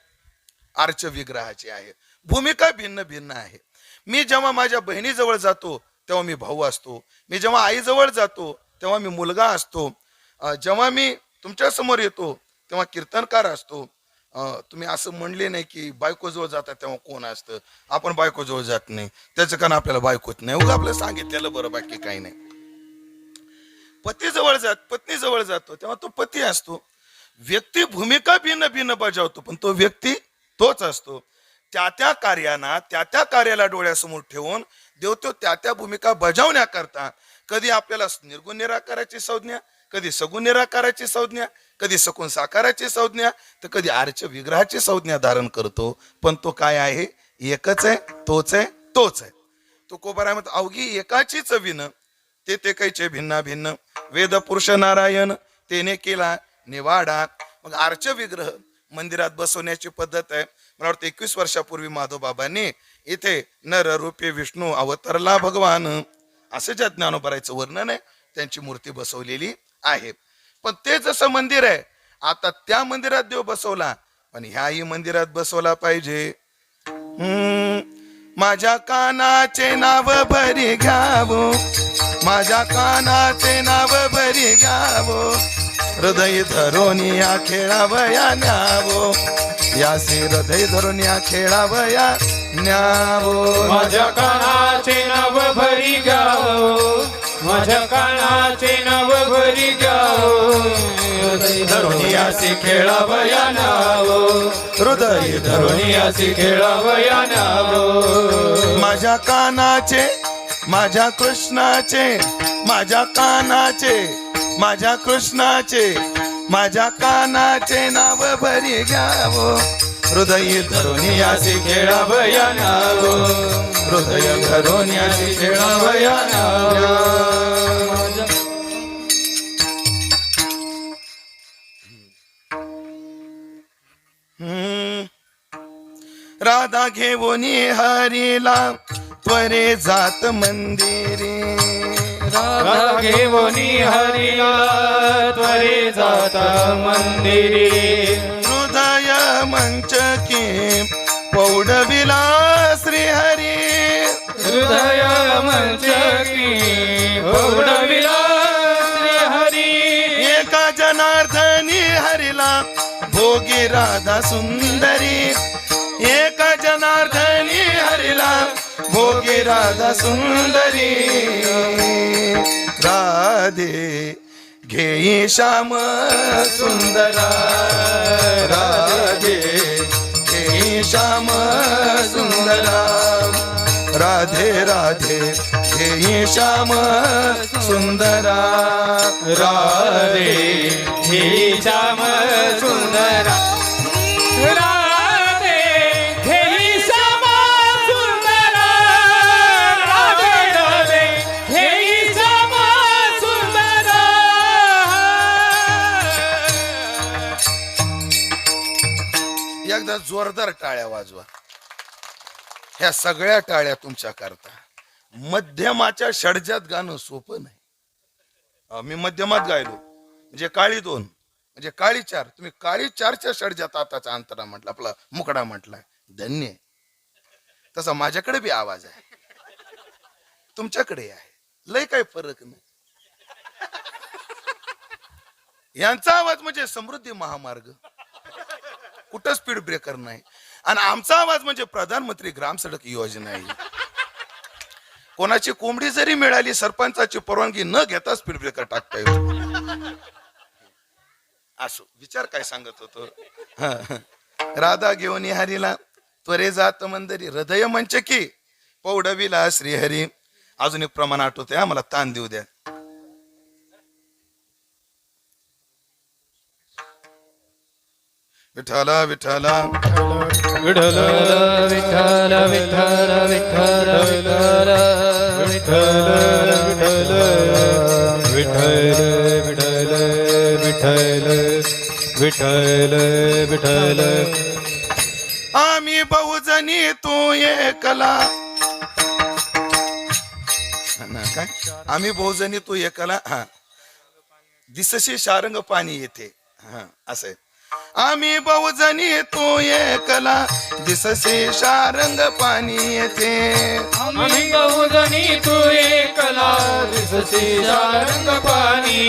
आर्च विग्रहाची आहे. भूमिका भिन्न भिन्न आहे. मी जेव्हा माझ्या बहिणीजवळ जातो तेव्हा मी भाऊ असतो, मी जेव्हा आईजवळ जातो तेव्हा मी मुलगा असतो, जेव्हा मी तुमच्या समोर येतो तेव्हा कीर्तनकार असतो. तुम्ही असं म्हणले नाही की बायकोजवळ जातात तेव्हा कोण असतं, आपण बायकोजवळ जात नाही त्याचं कारण आपल्याला बायकोच नाही, उगा आपलं सांगितलेलं बरं, बाकी काही नाही. पत्नीजवळ जातो तेव्हा तो पती असतो. व्यक्ती भूमिका भिन्न भिन्न बजावतो पण तो व्यक्ती तोच असतो. त्या कार्याला डोळ्यासमोर ठेवून देव तो त्या भूमिका बजावण्याकरता कधी आपल्याला निर्गुण निराकाराची संज्ञा, कधी सगुण निराकाराची संज्ञा, कधी सगुण साकाराची संज्ञा, तर कधी आर्च विग्रहाची संज्ञा धारण करतो. पण तो काय आहे, एकच आहे, तोच आहे, तोच आहे. तो कोबरा म्हणतो अवघी एकाचीच विन ते कैचे भिन्ना भिन्न, वेद पुरुष नारायण तेने केला निवाडा. मग आर्च विग्रह मंदिरात बसवण्याची पद्धत आहे. मला वाटतं 21 वर्षापूर्वी माधवबाबांनी इथे नर रूपे विष्णू अवतरला भगवान असं ज्या ज्ञानोबराचं वर्णन आहे त्यांची मूर्ती बसवलेली आहे. पण ते जसं मंदिर आहे आता त्या मंदिरात देव बसवला, पण ह्याही मंदिरात बसवला पाहिजे. माझ्या कानाचे नाव भरी घ्यावो, माझ्या कानाचे नाव भरी घ्यावो, हृदय धरून या खेळावया न्यावो, यासी हृदय धरून या खेळावया न्यावो. माझ्या कानाचे नाव भरी घ्यावो, माझ्या कानाचे नाव भरी घ्यावो, हृदय धरून यासी खेळावया न्यावो, हृदय धरून यासी खेळावया न्यावो. माझ्या कानाचे माझ्या कृष्णाचे, माझ्या कानाचे माझ्या कृष्णाचे, माझ्या कानाचे नाव भरी घ्यावो, हृदय धरून यासी खेळावया न्यावो, हृदय धरून यासी खेळावया न्यावो. राधा घेऊनी हरीला त्वरे जात मंदिरी, राधा घेऊनी हरिला त्वरे जाता मंदिरी, हृदय मंचकी पौडविला श्रीहरी, हृदय मंचकी पौडविला श्रीहरी. एका जनार्दनी हरिला भोगी राधा सुंदरी, एका जनार्दनी हरिला भोगी राधा सुंदरी, राधे घेई श्याम सुंदरा, राधे घेई श्याम सुंदरा, राधे राधे घेई श्याम सुंदरा, राधे हे श्याम सुंदरा, राधे हे श्याम सुंदरा, राधे राधे हे श्याम सुंदरा. एकदा जोरदार टाळ्या वाजवा. ह्या सगळ्या टाळ्या तुमच्या करता. मध्यमाच्या षडजात गाणं सोपं नाही. मी मध्यमात गायलो म्हणजे काळी 2 म्हणजे काळी 4, तुम्ही काळी 4च्या षडजात आताचा अंतरा म्हटलं, आपला मुकडा म्हटलाय, धन्य. तसा माझ्याकडे बी आवाज आहे, तुमच्याकडे आहे, लय काही फरक नाही. यांचा आवाज म्हणजे समृद्धी महामार्ग, कुठं स्पीड ब्रेकर नाही. आणि आमचा आवाज म्हणजे प्रधानमंत्री ग्राम सडक योजना आहे. कोणाची कोंबडी जरी मिळाली सरपंचाची परवानगी न घेता स्पीड ब्रेकर टाकता येतो. असो विचार काय सांगत होतो. राधा घेऊन हरीला त्वरे जात मंदिरी, हृदय मंचकी पौडविला श्रीहरी. अजून एक प्रमाण आठवतंय, आम्हाला ताण देऊ द्या. विठाला विठाला विठ्ठल विठ्ठल विठ्ठल विठ्ठल विठ्ठल विठ्ठल विठ्ठल विठ्ठल विठ्ठल विठ्ठल विठ्ठल आम्ही बहुजनी तू एकला ना काय आम्ही बहुजनी तू एकला हा दिसशी शारंग पाणी येते हा असं आहे. आम्ही बहुजनी तू एकला दिसशी शारंग पाणी येते. आम्ही बहुजनी तू एकला दिसशी शारंग पाणी.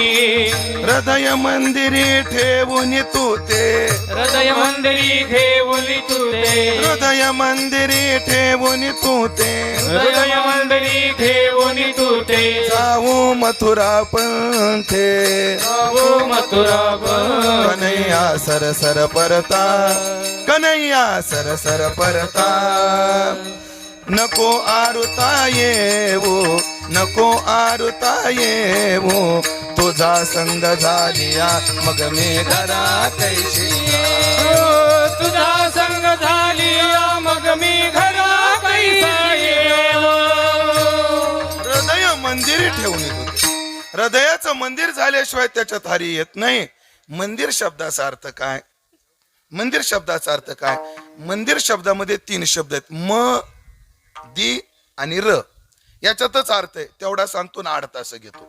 हृदय मंदिरी ठेवून तू ते हृदय मंदिरी ठेवून तू ते. हृदय मंदिरी ठेवून तू ते हृदय मंदिरी ठेवून तू ते. जाऊ मथुरा पंथे जाऊ मथुरा कन्हैया सर सर परता कन्हैया सर सर परता. नको आरुता येवो नको आरुता येवो तुझा संग झालिया मग मी घरा कैशी. तुझा संग झालिया मग मी घरा कैसा येव. हृदय मंदिर ठेवून येत होते. हृदयाचं मंदिर झाल्याशिवाय त्याच्यात हरी येत नाही. मंदिर शब्दाचा अर्थ काय? मंदिर शब्दाचा अर्थ काय? मंदिर शब्दामध्ये 3 शब्द आहेत म दी आणि र. याच्यातच अर्थ आहे तेवढा सांगतो ना 8 तास घेतो.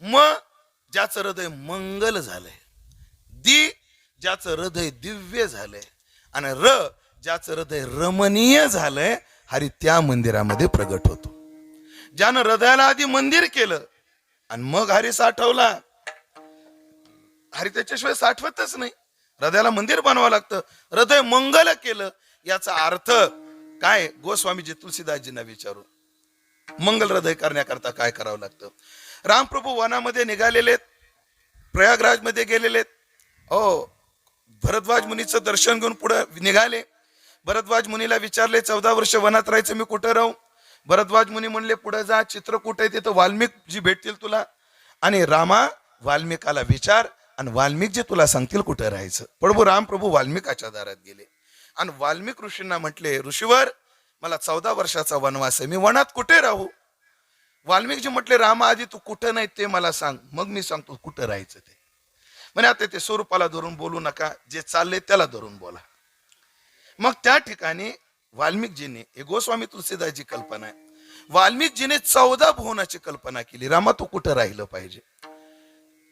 म ज्याचं हृदय मंगल झालंय. दी ज्याचं हृदय दिव्य झालंय. आणि र ज्याचं हृदय रमणीय झालंय हरी त्या मंदिरामध्ये प्रगट होतो. ज्यानं हृदयाला आधी मंदिर केलं आणि मग हरी साठवला. हरी त्याच्याशिवाय साठवतच नाही. हृदयाला मंदिर बनवावं लागतं. हृदय मंगल केलं याचा अर्थ काय? गोस्वामीजी तुलसीदासजींना विचारू मंगल हृदय करण्याकरता काय करावं लागतं. रामप्रभू वनामध्ये निघालेले प्रयागराज मध्ये गेलेले. हो भरद्वाज मुनीचं दर्शन घेऊन पुढे निघाले. भरद्वाज मुनीला विचारले 14 वर्ष वनात राहायचं मी कुठं राहू. भरद्वाज मुनी म्हणले पुढे जा चित्रकूट आहे तिथं वाल्मिकजी भेटतील तुला. आणि रामा वाल्मिकाला विचार आणि वाल्मिकजी तुला सांगतील कुठं राहायचं. प्रभू रामप्रभू वाल्मिकाच्या दारात गेले आणि वाल्मिक ऋषींना म्हटले ऋषीवर मला 14 वर्षाचा वनवास आहे मी वनात कुठे राहू. वाल्मिकजी म्हटले रामा आधी तू कुठं नाही ते मला सांग मग मी सांगतो कुठं राहायचं ते. म्हणे आता ते स्वरूपाला धरून बोलू नका जे चाललंय त्याला धरून बोला. मग त्या ठिकाणी वाल्मिकजीने हे गोस्वामी तुलसीदासची कल्पना आहे. वाल्मिकजीने 14 भुवनाची कल्पना केली. रामा तू कुठं राहिलं पाहिजे.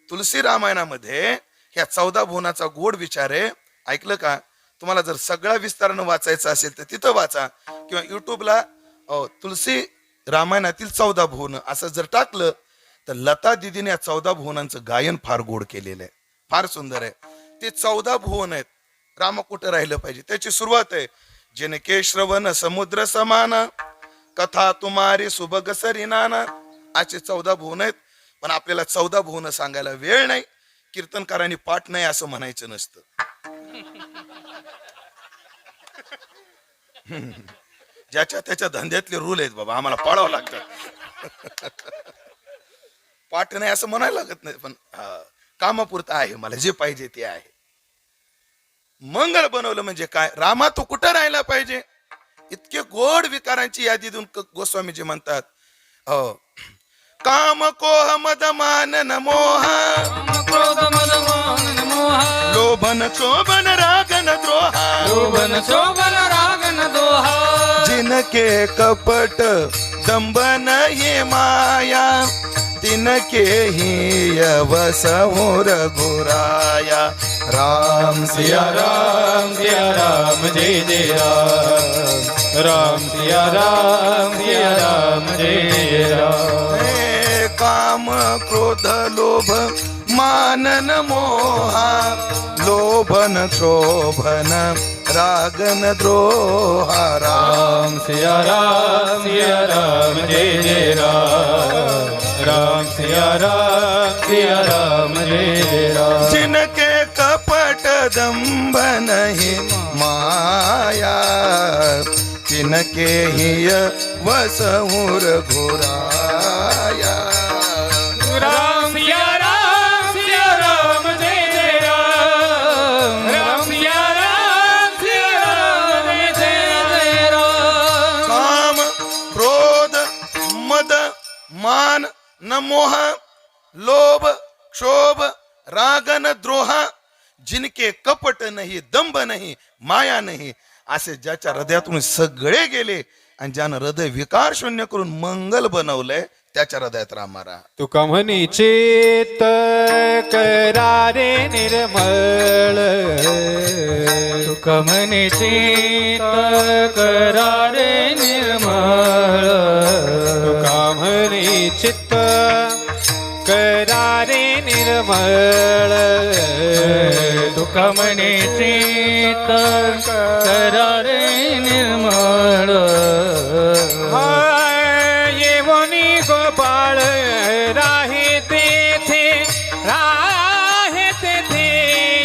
तुलसी रामायणामध्ये ह्या 14 भुवनाचा गोड विचार आहे. ऐकलं का? तुम्हाला जर सगळा विस्तारानं वाचायचं असेल तर तिथं वाचा किंवा युट्यूबला तुलसी रामायणातील 14 भुवन असं जर टाकलं तर लता दिदीने या 14 भुवनांचं गायन फार गोड केलेलं आहे. फार सुंदर आहे. ते 14 भुवन आहेत. राम कुठं राहिलं पाहिजे त्याची सुरुवात आहे जिनके श्रवण समुद्र समान कथा तुम्हारी सुभग सरिनाना. असे 14 भुवन आहेत. पण आपल्याला 14 भुवन सांगायला वेळ नाही. कीर्तनकारांनी पाठ नाही असं म्हणायचं नसतं. ज्याच्या त्याच्या धंद्यातले रूल आहेत बाबा आम्हाला पाळावं लागतं. पाठ नाही असं म्हणायला लागत नाही. पण कामापुरतं आहे मला जे पाहिजे ते आहे. मंगल बनवलं म्हणजे काय? रामा तू कुठं राहायला पाहिजे. इतके गोड विकारांची यादी देऊन गोस्वामीजी म्हणतात काम कोह मद मान मोहा क्रोध मद मोहन मोहा. लोभन शोभन रागन द्रोहा. लोभन शोभन रागन दोहा. जिनके कपट दंबन हे माया तिनके ही वसहु रघुराया. राम सिया राम जय जय राम. राम सिया राम जय जय राम. काम क्रोध लोभ मानन मोहा लोभन शोभन रागन द्रोहा. राम सिया राम जय जय राम. राम सिया राम जय जय राम. जिनके कपट दंभन ही माया तिनके ही वसहु रघुराया. राम सिया राम जय जय राम. राम सिया राम जय जय राम. काम क्रोध मद मान न मोह लोभ क्षोभ राग न द्रोह, जिनके कपट नाही दंभ नाही माया नाही, असे ज्याच्या हृदयातून सगळे गेले आणि ज्यानं हृदय विकार शून्य करून मंगल बनवलंय त्याच्या हृदयात रामारा. तुका म्हणी चित्त करारे निर्मळ, तुका म्हणी चित्त करारे निर्मळ, तुका म्हणी चित्त करारे निर्मळ, तुका म्हणे चित्त करारे निर्मळ. येवनी गोपाळ राहे तेथे, राहे तेथे,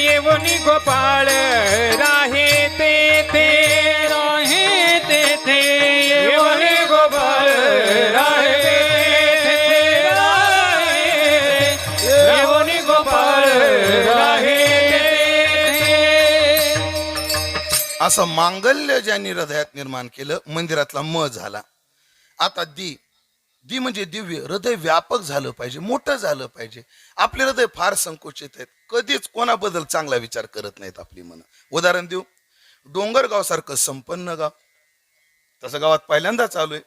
येवनी गोपाळ राहे तेथे, राहे तेथे, येवनी गोपाळ राहे तेथे, राहे, येवनी गोपाळ राहे तेथे. असं मांगल्य ज्यांनी हृदयात निर्माण केलं, मंदिरातला म झाला. आता दी दी म्हणजे दिव्य. हृदय व्यापक झालं पाहिजे, मोठं झालं पाहिजे. आपले हृदय फार संकुचित आहेत, कधीच कोणाबद्दल चांगला विचार करत नाहीत आपली मन. उदाहरण देऊ, डोंगरगाव सारखं संपन्न गाव, तसं गावात पहिल्यांदा चालू आहे.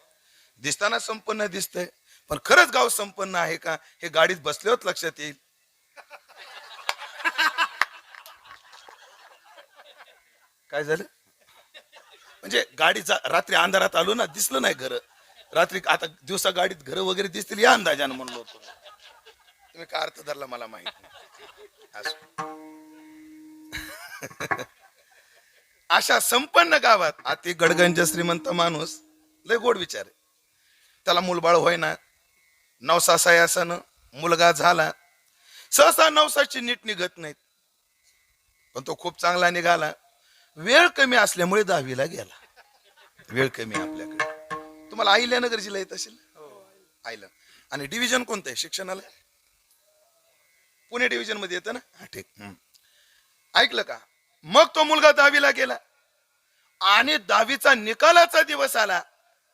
दिसताना संपन्न दिसतंय, पण खरंच गाव संपन्न आहे का हे गाडीत बसल्यावर लक्षात येईल. काय झालं म्हणजे गाडीचा रात्री अंधारात आलो ना, दिसलं नाही घर. रात्री आता दिवसा गाडीत घर वगैरे दिसतील या अंदाजानं म्हणलो होतो. तुम्ही काय अर्थ धरला मला माहित नाही. अशा संपन्न गावात अति गडगंज श्रीमंत माणूस, लय गोड विचार आहे. त्याला मूलबाळ होईना, नवसा सयासानं मुलगा झाला. सहसा नवसाची नीट निघत नाहीत, पण तो खूप चांगला निघाला. वेळ कमी असल्यामुळे 10वीला गेला. वेळ कमी आपल्याकडे. तुम्हाला अहिल्यानगरजीला येत असेल, आईला. आणि डिव्हिजन कोणतं आहे शिक्षणाला? पुणे डिव्हिजन मध्ये येतं ना. हा ठीक. ऐकलं का? मग तो मुलगा 10वीला गेला आणि 10वीचा निकालाचा दिवस आला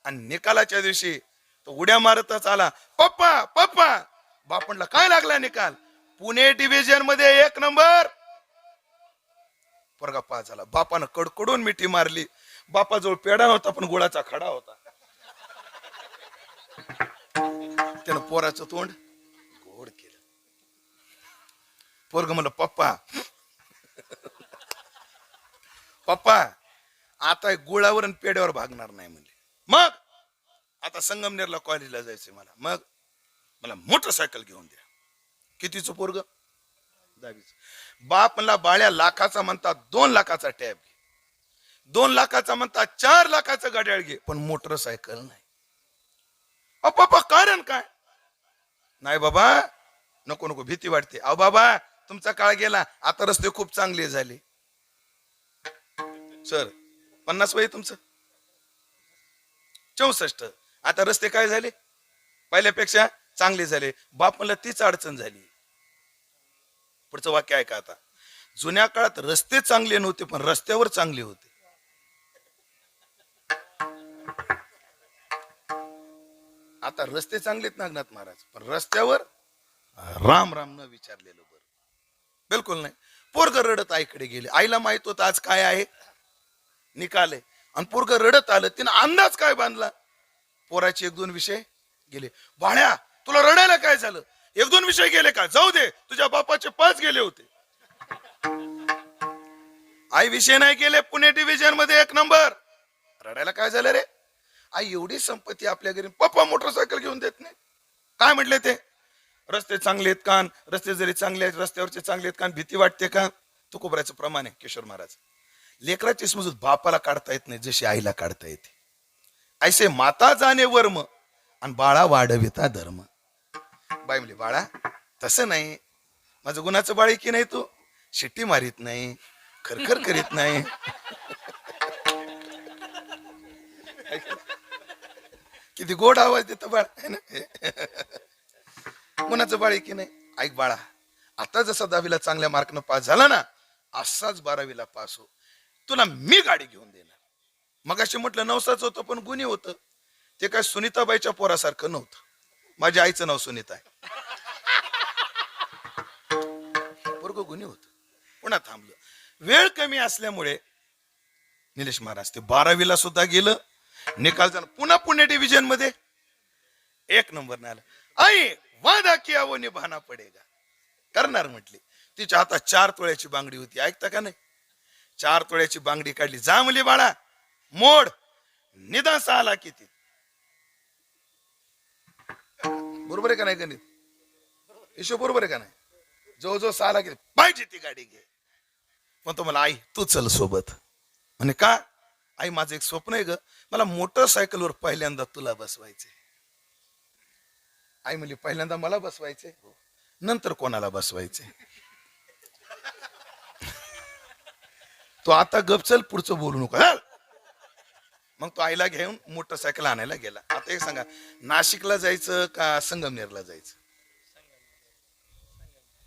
आणि निकालाच्या दिवशी तो उड्या मारतच आला, पप्पा पप्पा. बापणला काय लागला निकाल? पुणे डिव्हिजन मध्ये 1 नंबर. पोरगा पास झाला. बापानं कडकडून मिठी मारली. बापाजवळ पेढा नव्हता, पण गुळाचा खडा होता. त्यानं पोराचं तोंड गोड केलं. पोरग म्हणलं, पप्पा पप्पा आता गुळावर आणि पेड्यावर भागणार नाही म्हणले. मग आता संगमनेरला कॉलेजला जायचंय मला. मग मला मोटरसायकल घेऊन द्या. कितीचं पोरग? 10वीचं. बाप म्हणला, बाळ्या लाखाचा म्हणता 2 लाखाचा टॅब घे, 2 लाखाचा म्हणता 4 लाखाचं गाड्याळ घे, पण मोटरसायकल नाही. पप्पा कारण काय? नाही बाबा, नको नको, भीती वाटते. अहो बाबा, तुमचा काळ गेला, आता रस्ते खूप चांगले झाले. सर 50 वय तुमचं? 64. आता रस्ते काय झाले? पहिल्यापेक्षा चांगले झाले. बाप म्हणलं तीच अडचण झाली. पुढचं वाक्य ऐका आता. जुन्या काळात रस्ते चांगले नव्हते, पण रस्त्यावर चांगले होते. आता रस्ते चांगलेत नागनाथ महाराज, पण रस्त्यावर राम राम न विचारलेलं बरं. बिलकुल नाही. पोरग रडत आईकडे गेले. आईला माहित होतं आज काय आहे, निकाल आहे. आणि पोरग रडत आलं. तिनं अंदाज काय बांधला? पोराचे 1-2 विषय गेले. बाळ्या, तुला रडायला काय झालं? 1-2 विषय गेले का? जाऊ दे, तुझ्या बापाचे 5 गेले होते. आई विषय नाही गेले, पुणे डिव्हिजन मध्ये 1 नंबर. रडायला काय झालं रे? आई एवढी संपत्ती आपल्या घरी, पप्पा मोटरसायकल घेऊन देत नाही. काय म्हटले ते? रस्ते चांगले आहेत का? रस्ते जरी चांगले आहेत, रस्त्यावरचे चांगले आहेत का? भीती वाटते का? तुकोबराचं प्रमाण आहे किशोर महाराज. लेकराची समजूत बापाला काढता येत नाही जशी आईला काढता येते. ऐसे माता जाणे वर्म आणि बाळा वाढविता धर्म. बाई म्हणली, बाळा तसं नाही, माझं गुणाचं बाळ की नाही, तू शिट्टी मारीत नाही, खरखर करीत नाही. किती गोड आवाज देतं बाळ है ना. गुणाचं बाळ की नाही. ऐक बाळा, आता जसा 10वीला चांगल्या मार्कनं पास झाला ना, असाच 12वीला पास हो. तुला मी गाडी घेऊन देणार. मगाशी म्हटलं 9साच होतं, पण गुणी होतं. ते काय सुनीताबाईच्या पोरासारखं नव्हतं. माझ्या आईचं नाव सुनीता आहे. पोरग गुन्हे होत. पुन्हा थांबलं. वेळ कमी असल्यामुळे निलेश महाराज ते 12वीला सुद्धा गेलं. निकाल झाला. पुन्हा पुणे डिव्हिजन मध्ये 1 नंबर आला. आई वादा किया वो निभाना पडेगा. करणार म्हटली. तिच्या हातात 4 तोळ्याची बांगडी होती. ऐकता का नाही? 4 तोळ्याची बांगडी काढली. जा मुली बाळा मोड निदान आला किती. बरोबर आहे का नाही गणित? हिशोब बरोबर आहे का नाही? जो जो 6 किती पाहिजे ती गाडी घे. पण तो मला आई तू चल सोबत. म्हणे का? आई माझं एक स्वप्न आहे ग, मला मोटरसायकलवर पहिल्यांदा तुला बसवायचे. आई म्हणली पहिल्यांदा मला बसवायचे, नंतर कोणाला बसवायचे? तो आता गपचल पुढचं बोलू नका. मग तो आईला घेऊन मोटरसायकल आणायला गेला. आता एक सांगा, नाशिकला जायचं का संगमनेरला जायचं?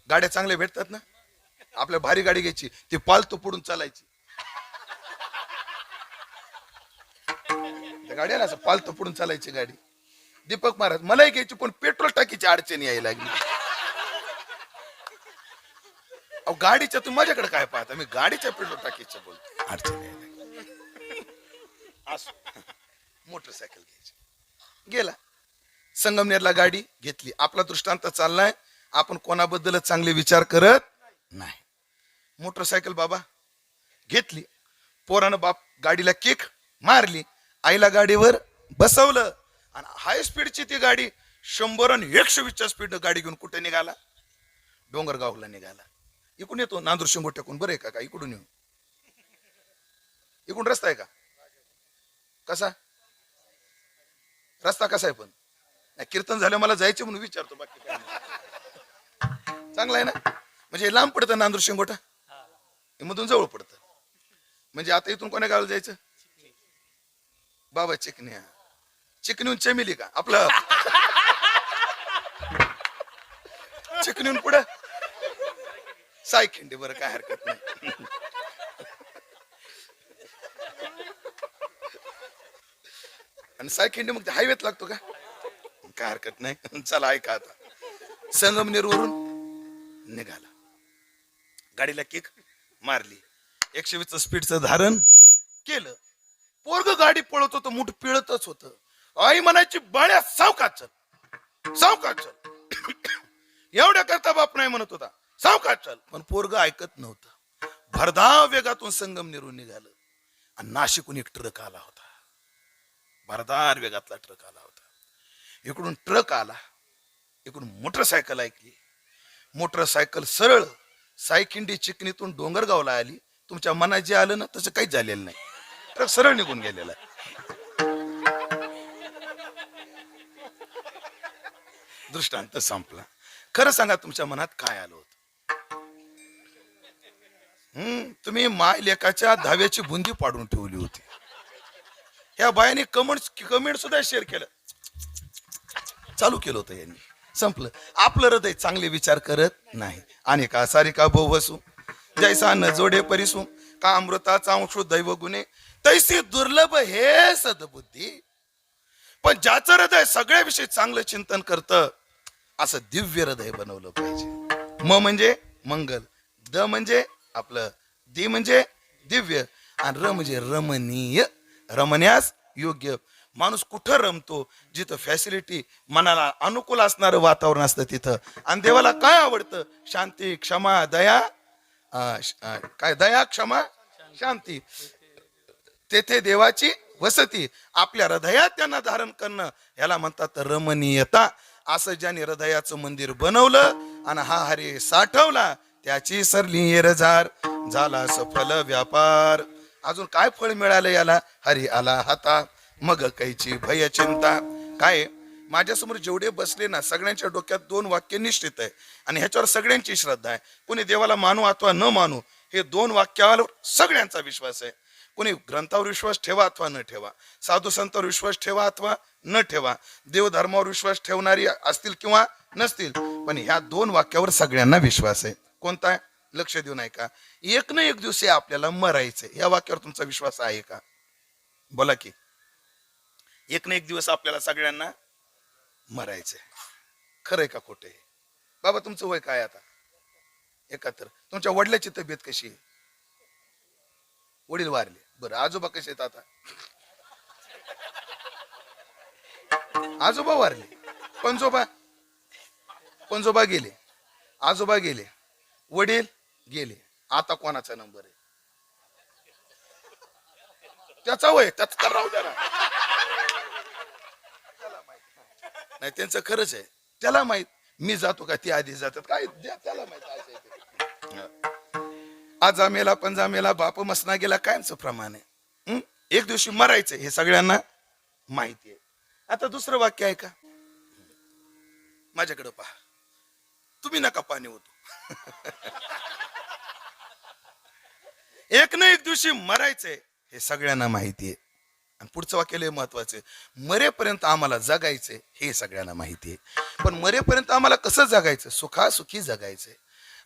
गाड्या चांगल्या भेटतात ना. आपल्या भारी गाडी घ्यायची, ती पालतो पुढून चालायची. गाड्या असं पालतो पुढून चालायची गाडी. दीपक महाराज मलाही घ्यायची, पण पेट्रोल टाकीची अडचण यायला लागली. अहो गाडीच्या तुम्ही माझ्याकडे काय पाहता? मी गाडीच्या पेट्रोल टाकीचं बोलतो. अडचण यायला लागली. मोटरसायकल घ्यायची. गेला संगमनेरला, गाडी घेतली. आपला दृष्टांत चाललाय. आपण कोणाबद्दल चांगले विचार करत नाही. मोटरसायकल बाबा घेतली. पोरानं बाप गाडीला किक मारली. आईला गाडीवर बसवलं आणि हाय स्पीडची ती गाडी 100 आणि 120च्या स्पीड गाडी घेऊन कुठे निघाला? डोंगरगावला निघाला. इकडून येतो नांदूर शिंगोट्याकडून. बरं आहे का? इकडून येऊ. इकडून रस्ता आहे का? कसा रस्ता कसा आहे? पण कीर्तन झालं मला जायचं म्हणून विचारतो, बाकी काय नाही. चांगला आहे ना? म्हणजे लांब पडतं नांदूर शिंगोटा, मधून जवळ पडतं. म्हणजे आता इथून कोण्या गावाला जायचं? बाबा चिकन्या. चिकनीहून चमेली का आपलं? चिकनीहून पुढं सायखिंडी. बरं काय हरकत नाही. आणि सायखिंडी मग हायवेत लागतो का? काय हरकत नाही. चला ऐका आता. संगमनेर वरून निघाला. गाडीला किक मारली. 120 स्पीडचं धारण केलं. पोरग गाडी पळत होतं, मुठ पिळतच होतं. आई म्हणायची बाळ्या सावकाश चल, सावकाश चल. एवढ्या करता बाप नाही म्हणत होता, सावकाश चल. पण पोरग ऐकत नव्हतं. भरधाव वेगातून संगमनेरून निघालं आणि नाशिकहून एक ट्रक आला होता. भरधार वेगातला ट्रक आला होता. इकडून ट्रक आला, इकडून मोटरसायकल ऐकली. मोटरसायकल सरळ सायखिंडी चिकनीतून डोंगरगावला आली. तुमच्या मनात जे आलं ना तसं काहीच झालेलं नाही. ट्रक सरळ निघून गेलेला. दृष्टांत संपला. खरं सांगा तुमच्या मनात काय आलं होतं? तुम्ही माय लेकाच्या धाव्याची बुंदी पाडून ठेवली होती. या बायाने कमेंट सुद्धा शेअर केलं, चालू केलं होतं यांनी. संपलं. आपलं हृदय चांगले विचार करत नाही. आणि का सारी का भो वसू जैसा न जोडे परिसू का अमृताचा अंश दैव गुणे तैसी दुर्लभ हे सद्बुद्धी. पण ज्याचं हृदय सगळ्याविषयी चांगलं चिंतन करतं, असं दिव्य हृदय बनवलं पाहिजे. म म्हणजे मंगल, द म्हणजे आपलं, दी म्हणजे दिव्य, आणि र म्हणजे रमणीय, रमण्यास योग्य. माणूस कुठं रमतो? जिथं फॅसिलिटी, मनाला अनुकूल असणारं वातावरण असतं तिथं. आणि देवाला काय आवडतं? शांती, क्षमा, दया, काय दया, क्षमा, शांती. तेथे देवाची वसती. आपल्या हृदयात त्यांना धारण करणं, याला म्हणतात रमणीयता. असं ज्याने हृदयाचं मंदिर बनवलं आणि हा हरी साठवला, त्याची सरली येरझार, झाला सफल व्यापार. अजून काय फळ मिळालं याला? हरी आला हाता, मग कैची भय चिंता. काय माझ्यासमोर जेवढे बसले ना, सगळ्यांच्या डोक्यात 2 वाक्य निश्चित आहे आणि ह्याच्यावर सगळ्यांची श्रद्धा आहे. कोणी देवाला मानू अथवा न मानू, हे 2 वाक्यावर सगळ्यांचा विश्वास आहे. कोणी ग्रंथावर विश्वास ठेवा अथवा न ठेवा, साधू संतांवर विश्वास ठेवा अथवा न ठेवा, देवधर्मावर विश्वास ठेवणारी असतील किंवा नसतील, पण ह्या 2 वाक्यावर सगळ्यांना विश्वास आहे. कोणता आहे? लक्ष देऊ नये का? एक ना एक दिवशी आपल्याला मरायचंय. या वाक्यावर तुमचा विश्वास आहे का? बोला की. एक ना एक दिवस आपल्याला सगळ्यांना मरायचंय. खरंय का खोटं आहे? बाबा तुमचं वय काय आता? 71. तुमच्या वडिलाची तब्येत कशी आहे? वडील वारले. बरं आजोबा कसे आहेत आता? आजोबा वारले. पंजोबा पंजोबा गेले. आजोबा गेले. वडील गेले. आता कोणाचा नंबर आहे? त्याचा वय त्याच तर राहू द्या ना. नाही त्यांचं खरंच आहे. त्याला माहित मी जातो का ती आधी जातात काय त्याला माहित असं आहे ते. आजा मेला पंजा मेला बाप मसना गेला कायमचं प्रमाण आहे. एक दिवशी मरायचं हे सगळ्यांना माहिती आहे. आता दुसरं वाक्य आहे का? माझ्याकडे पहा. तुम्ही नका पाणी होतो. एक ना एक दिवशी मरायचंय हे सगळ्यांना माहिती आहे. आणि पुढचं वाक्य लय महत्वाचं आहे. मरेपर्यंत आम्हाला जगायचंय हे सगळ्यांना माहिती आहे. पण मरेपर्यंत आम्हाला कसं जगायचं? सुखासुखी जगायचंय.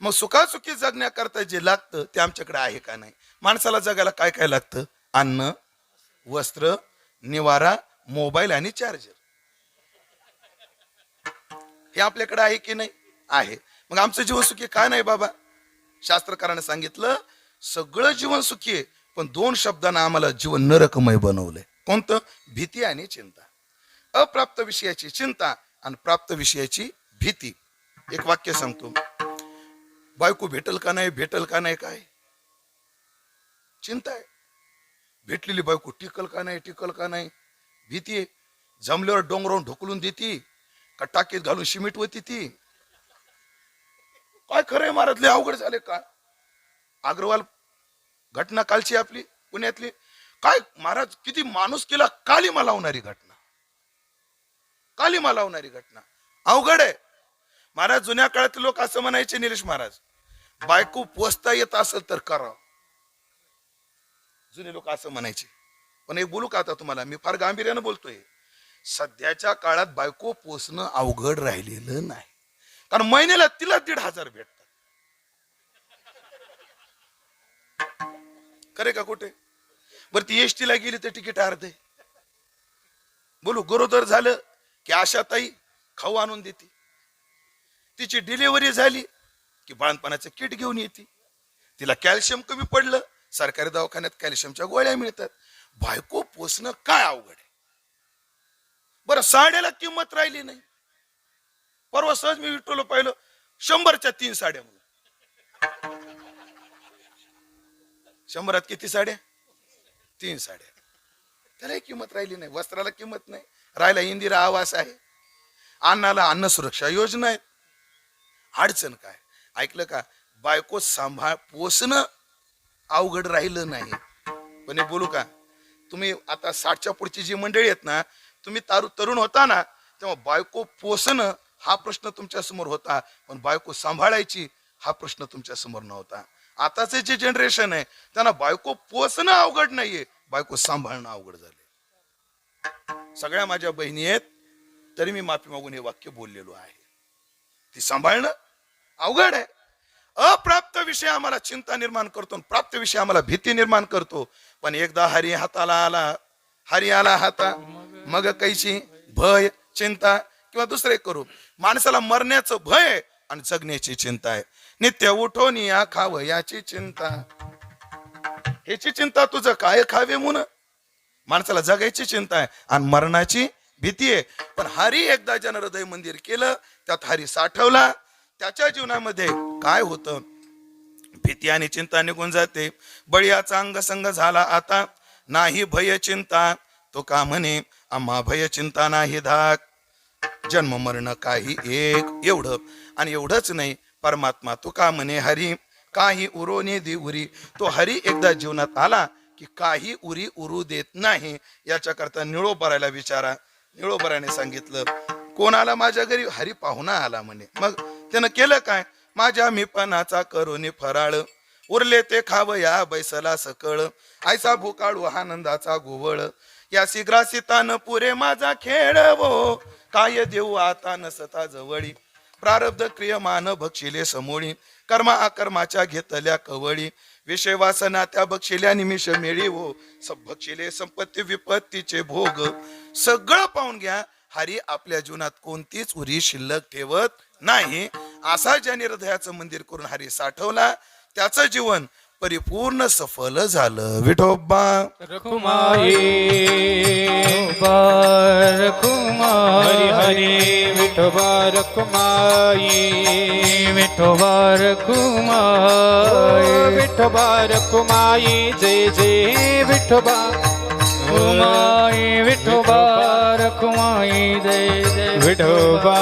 मग सुखासुखी जगण्याकरता जे लागतं ते आमच्याकडे आहे का नाही? माणसाला जगायला काय काय लागतं? अन्न, वस्त्र, निवारा, मोबाईल आणि चार्जर. हे आपल्याकडे आहे की नाही? आहे. मग आमचं जीवन सुखी का नाही बाबा? शास्त्रकाराने सांगितलं सगळं जीवन सुखी आहे, पण 2 शब्दांना आम्हाला जीवन नरकमय बनवलंय. कोणतं? भीती आणि चिंता. अप्राप्त विषयाची चिंता आणि प्राप्त विषयाची भीती. एक वाक्य सांगतो. बायको भेटल का नाही, भेटल का नाही, काय चिंता आहे. भेटलेली बायको टिकल का नाही, टिकल का नाही, भीती आहे. जमल्यावर डोंगरावरून ढोकलून देती का टाकीत घालून शिमिट होती ती. काय खरंय महाराज, लय अवघड झाले का? अग्रवाल घटना कालची आपली पुण्यातली, काय महाराज किती माणूस केला कालिमा लावणारी घटना. कालिमा लावणारी घटना अवघड आहे महाराज. जुन्या काळातले लोक असं म्हणायचे निलेश महाराज, बायको पोचता येत असेल तर करा. जुने लोक असं म्हणायचे. पण एक बोलू का आता तुम्हाला, मी फार गांभीर्यानं बोलतोय. सध्याच्या काळात बायको पोचणं अवघड राहिलेलं नाही. कारण महिन्याला तिला 1,500 भेटतात. खरे का कुठे? बरं ती एसटी ला गेली तर तिकीट अर्धे. बोलू गरोदर झालं की आशाताई खाऊ आणून देते. तिची डिलिव्हरी झाली की बाळणपणाचं किट घेऊन येते. तिला कॅल्शियम कमी पडलं, सरकारी दवाखान्यात कॅल्शियमच्या गोळ्या मिळतात. बायको पोसणं काय अवघड आहे. बरं साड्याला किंमत राहिली नाही. परवा सहज मी विठ्ठल पाहिलं 100च्या 3 साड्या. म्हणून 100त किती साड्या? 3 साड्या. त्याला किंमत राहिली नाही. वस्त्राला किंमत नाही. राहिला इंदिरा आवास आहे, अन्नाला अन्न सुरक्षा योजना आहे. अडचण काय? ऐकलं का? बायको सांभाळ पोसणं अवघड राहिलं नाही. पण हे बोलू का, तुम्ही आता 60च्या पुढची जी मंडळी आहेत ना, तुम्ही तरुण होता ना, तेव्हा बायको पोसणं हा प्रश्न तुमच्या समोर होता, पण बायको सांभाळायची हा प्रश्न तुमच्या समोर नव्हता. आताचे जे जनरेशन आहे त्यांना बायको पोसणं अवघड नाहीये, बायको सांभाळणं अवघड झाले. सगळ्या माझ्या बहिणी आहेत तरी मी माफी मागून हे वाक्य बोललेलो आहे. ती सांभाळणं अवघड आहे. अप्राप्त विषय आम्हाला चिंता निर्माण करतो, प्राप्त विषय आम्हाला भीती निर्माण करतो. पण एकदा हरी हाताला आला, हरी आला हाता मग कैशी भय चिंता. किंवा दुसरे करू, माणसाला मरण्याचं भय आणि जगण्याची चिंता आहे. नित्य उठून या खाव याची चिंता. ह्याची चिंता तुझं काय खावे म्हणून. माणसाला जगायची चिंता आहे आणि मरणाची भीती आहे. पण हरी एकदा जन हृदय मंदिर केलं, त्यात हरी साठवला, त्याच्या जीवनामध्ये काय होतं? भीती आणि चिंता निघून जाते. बळीयाचा अंग संग झाला आता, नाही भय चिंता. तो का म्हणे आम्हा भय चिंता नाही धाक. जन्म मरण काही एक. एवढं आणि एवढंच नाही, परमात्मा तो का म्हणे हरी काही उरोने दिवरी. तो हरी एकदा जीवनात आला की काही उरी उरू देत नाही. याच्याकरता निळोबराला विचारा. निळोबराने सांगितलं, कोण आला माझ्या घरी? हरी पाहुणा आला म्हणे. मग त्यानं केलं काय? माझ्या मीपणाचा करोनी फराळ, उरले ते खाव या बैसला सकळ. ऐसा भूकाळू आनंदाचा गोवळ, या सिग्रासितान पुरे माझा खेळ वो. काय देऊ आता नसता जवळी, प्रारब्ध क्रियमान भक्षिले समोळी. कर्मा अकर्माच्या घेतल्या कवळी, विषय वासना त्या बक्षिल्या निमिष मिळी वो. सब भक्षिले संपत्ती विपत्तीचे भोग. सगळं पाहून घ्या हरी आपल्या जीवनात कोणतीच उरी शिल्लक ठेवत नाही. असा ज्याने हृदयाचं मंदिर करून हरी साठवला त्याचं जीवन परिपूर्ण सफल झालं. विठोबा रखुमाई रखुमाई हरी हरी विठोबा रखुमाई विठोबा रखुमाई विठोबा रखुमाई जय जय विठोबा रखुमाई विठोबा रखुमाई जय जय विठोबा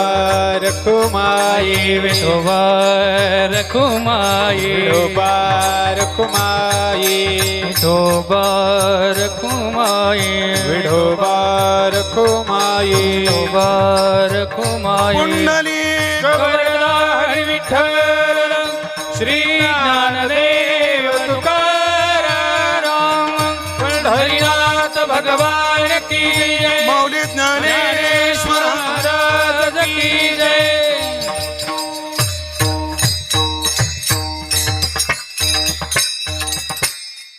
रखुमाई विठोबा रखुमाई विठोबा रखुमाई विठोबा रखुमाई विठोबा रखुमाई विठोबा रखुमाई कुंडली हरी विठ्ठल श्री ज्ञानदेव तुकाराम पंढरीनाथ भगवान की जय माऊली ज्ञानेश्वर महाराज की जय.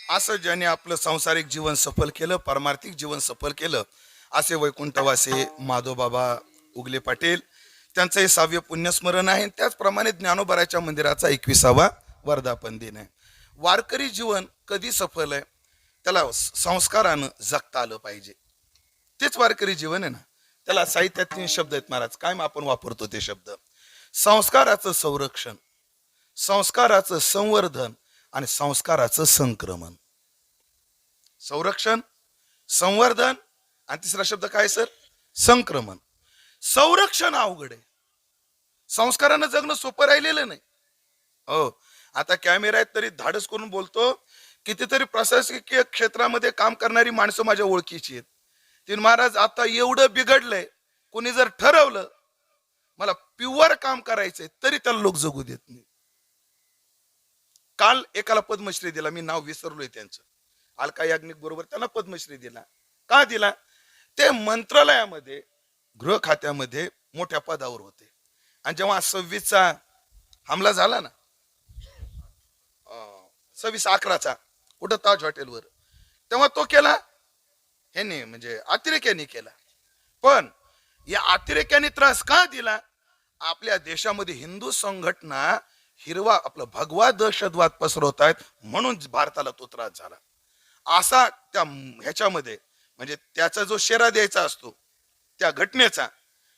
असं ज्याने आपलं सांसारिक जीवन सफल केलं, पारमार्थिक जीवन सफल केलं, असे वैकुंठवासी माधवबाबा उगले पाटील. त्यांचं हे 6वे पुण्यस्मरण आहे. त्याचप्रमाणे ज्ञानोबाराच्या मंदिराचा 21वा वर्धापन दिन आहे. वारकरी जीवन कधी सफल आहे? त्याला संस्कारानं जगता आलं पाहिजे. तेच वारकरी जीवन आहे ना. त्याला साहित्यात 3 शब्द आहेत महाराज. काय मग आपण वापरतो ते शब्द? संस्काराचं संरक्षण, संस्काराचं संवर्धन आणि संस्काराचं संक्रमण. संरक्षण, संवर्धन आणि तिसरा शब्द काय सर? संक्रमण. संरक्षण अवघड आहे. संस्कारानं जगणं सोपं राहिलेलं नाही. हो, आता कॅमेरा आहेत तरी धाडस करून बोलतो. कितीतरी प्रशासकीय क्षेत्रामध्ये काम करणारी माणसं माझ्या ओळखीची आहेत. तीन महाराज आता एवढं बिघडलंय, कोणी जर ठरवलं मला प्युअर काम करायचंय तरी त्याला लोक जगू देत नाही. काल एकाला पद्मश्री दिला, मी नाव विसरलोय त्यांचं, अलका याज्ञिक बरोबर त्यांना पद्मश्री दिला. का दिला? ते मंत्रालयामध्ये गृह खात्यामध्ये मोठ्या पदावर होते. आणि जेव्हा 26चा हमला झाला ना, 26/11चा कुठं ताज हॉटेलवर, तेव्हा तो केला ह्याने, म्हणजे अतिरेक्याने केला. पण या अतिरेक्याने त्रास का दिला? आपल्या देशामध्ये हिंदू संघटना हिरवा आपला भगवा दहशतवाद पसरवत आहेत म्हणून भारताला तो त्रास झाला. असा त्या ह्याच्यामध्ये म्हणजे त्याचा जो शेरा द्यायचा असतो त्या घटनेचा,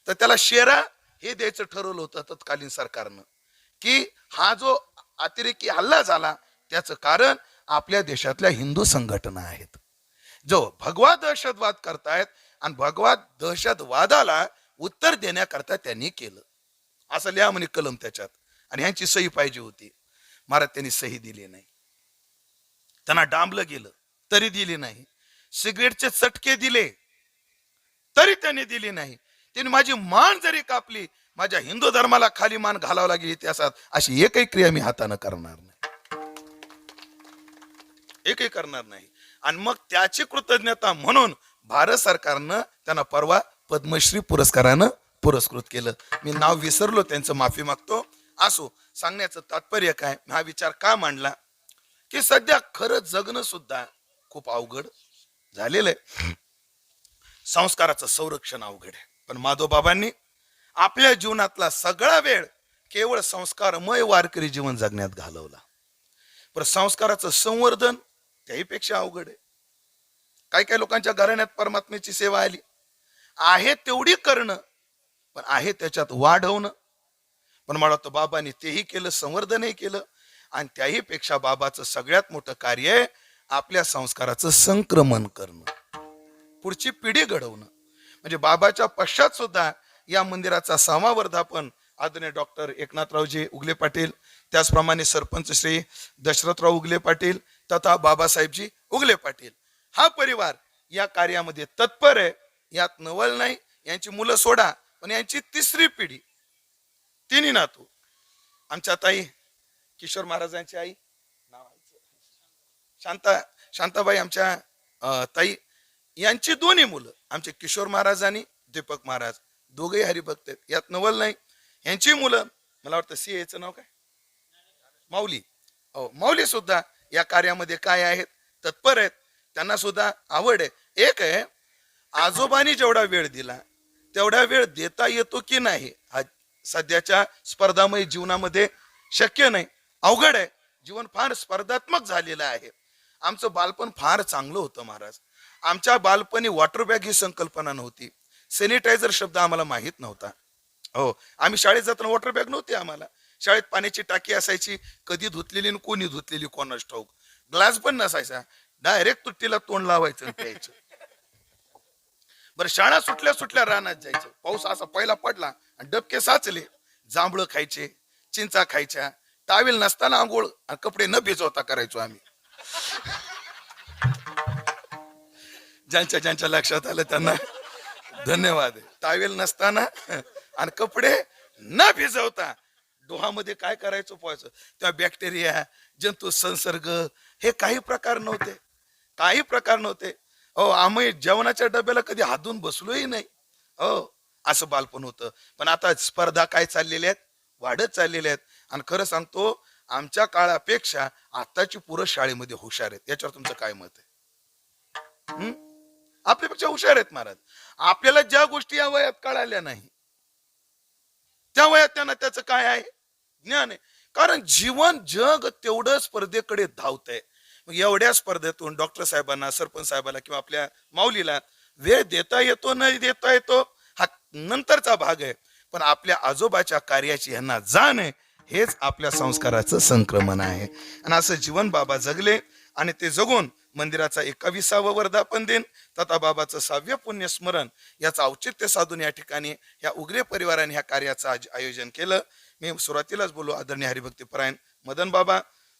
तर त्याला शेरा हे द्यायचं ठरवलं होतं तत्कालीन सरकारनं, की हा जो अतिरेकी हल्ला झाला त्याचं कारण आपल्या देशातल्या हिंदू संघटना आहेत, जो भगवा दहशतवाद करतायत आणि भगवा दहशतवादाला उत्तर देण्याकरता त्यांनी केलं. असं लिहा म्हणे कलम त्याच्यात. आणि ह्यांची सही पाहिजे होती. महाराज त्यांनी सही दिली नाही. त्यांना डांबलं गेलं तरी दिली नाही. सिगरेटचे चटके दिले तरी त्यांनी दिली नाही. त्यांनी माझी मान जरी कापली, माझ्या हिंदू धर्माला खाली मान घालावं लागली इतिहासात, अशी एकही क्रिया मी हाताने करणार नाही, एकही करणार नाही. आणि मग त्याची कृतज्ञता म्हणून भारत सरकारनं त्यांना परवा पद्मश्री पुरस्कारानं पुरस्कृत केलं. मी नाव विसरलो त्यांचं, माफी मागतो. असो, सांगण्याचं तात्पर्य काय, हा विचार का मांडला की सध्या खरं जगणं सुद्धा खूप अवघड झालेलं आहे. संस्काराचं संरक्षण अवघड आहे. पण माधवबाबांनी आपल्या जीवनातला सगळा वेळ केवळ संस्कारमय वारकरी जीवन जगण्यात घालवला. पण संस्काराचं संवर्धन त्याही पेक्षा अवघड आहे. काही काही लोकांच्या घराण्यात परमात्म्याची सेवा आली आहे तेवढी करणं, पण आहे त्याच्यात वाढवणं. पण मला वाटतं बाबांनी तेही केलं, संवर्धनही केलं. आणि त्याही पेक्षा बाबाचं सगळ्यात मोठं कार्य आहे आपल्या संस्काराचं संक्रमण करणं, पुढची पिढी घडवणं. म्हणजे बाबाच्या पश्चात सुद्धा या मंदिराचा 6वा वर्धापन आदरणीय डॉक्टर एकनाथरावजी उगले पाटील, त्याचप्रमाणे सरपंच श्री दशरथराव उगले पाटील तथा बाबासाहेबजी उगले पाटील हा परिवार या कार्यामध्ये तत्पर आहे. यात नवल नाही. यांची मुलं सोडा, पण यांची 3री पिढी, 3 नातू. आमच्या ताई किशोर महाराजांची आई शांताबाई, आमच्या ताई यांची 2 मुलं, आमचे किशोर महाराज आणि दीपक महाराज, दोघेही हरिभक्त आहेत. यात नवल नाही. यांची मुलं, मला वाटतं सीएचं नाव काय, माऊली. हो, माऊली सुद्धा या कार्यामध्ये काय आहेत, तत्पर आहेत. त्यांना सुद्धा आवड आहे. एक आहे, आजोबांनी जेवढा वेळ दिला तेवढा वेळ देता येतो की नाही हा सध्याच्या स्पर्धामय जीवनामध्ये शक्य नाही, अवघड आहे. जीवन फार स्पर्धात्मक झालेलं आहे. आमचं बालपण फार चांगलं होतं महाराज. आमच्या बालपणी वॉटर बॅग ही संकल्पना नव्हती, सॅनिटायझर शब्द आम्हाला माहीत नव्हता. हो, आम्ही शाळेत जाताना वॉटर बॅग नव्हती आम्हाला. शाळेत पाण्याची टाकी असायची, कधी धुतलेली आणि कोणी धुतलेली कोणाच ठाऊक. ग्लास पण नसायचा, डायरेक्ट तुट्टीला तोंड लावायचं आणि प्यायचं. बरं, शाळा सुटल्या सुटल्या रानात जायचं, पाऊस असा पहिला पडला आणि डबके साचले, जांभळं खायचे, चिंचा खायच्या, टावेल नसताना आंघोळ आणि कपडे न भिजवता करायचो आम्ही. ज्यांच्या ज्यांच्या लक्षात आलं त्यांना धन्यवाद. टावेल नसताना आणि कपडे न भिजवता डोहामध्ये काय करायचं पोहायचं. त्या बॅक्टेरिया, जंतू संसर्ग हे काही प्रकार नव्हते, काही प्रकार नव्हते. हो, आम्ही जेवणाच्या डब्याला कधी हातून बसलोही नाही. हो, असं बालपण होतं. पण आता स्पर्धा काय चाललेल्या आहेत, वाढत चाललेल्या आहेत. आणि खरं सांगतो, आमच्या काळापेक्षा आताची पोरं शाळेमध्ये हुशार आहेत. याच्यावर तुमचं काय मत आहे? आपल्यापेक्षा हुशार आहेत महाराज. आपल्याला ज्या गोष्टी या वयात कळाल्या नाही, त्या वयात त्यांना त्याचं काय आहे, ज्ञान आहे. कारण जीवन जग तेवढं स्पर्धेकडे धावतंय. मग एवढ्या स्पर्धेतून डॉक्टर साहेबांना, सरपंच साहेबांना किंवा आपल्या माऊलीला वेळ देता येतो नाही देता येतो हा नंतरचा भाग आहे. पण आपल्या आजोबाच्या कार्याची यांना जाण आहे, हेच आपल्या संस्काराचं संक्रमण आहे. आणि असं जीवन बाबा जगले आणि ते जगून मंदिराचा 21वा वर्धापन दिन तथा बाबाचं 6वे पुण्यस्मरण याचं औचित्य साधून या ठिकाणी या उगले परिवाराने ह्या कार्याचं आयोजन केलं. मी सुरुवातीलाच बोललो, आदरणीय हरिभक्तीपरायण मदन बाबा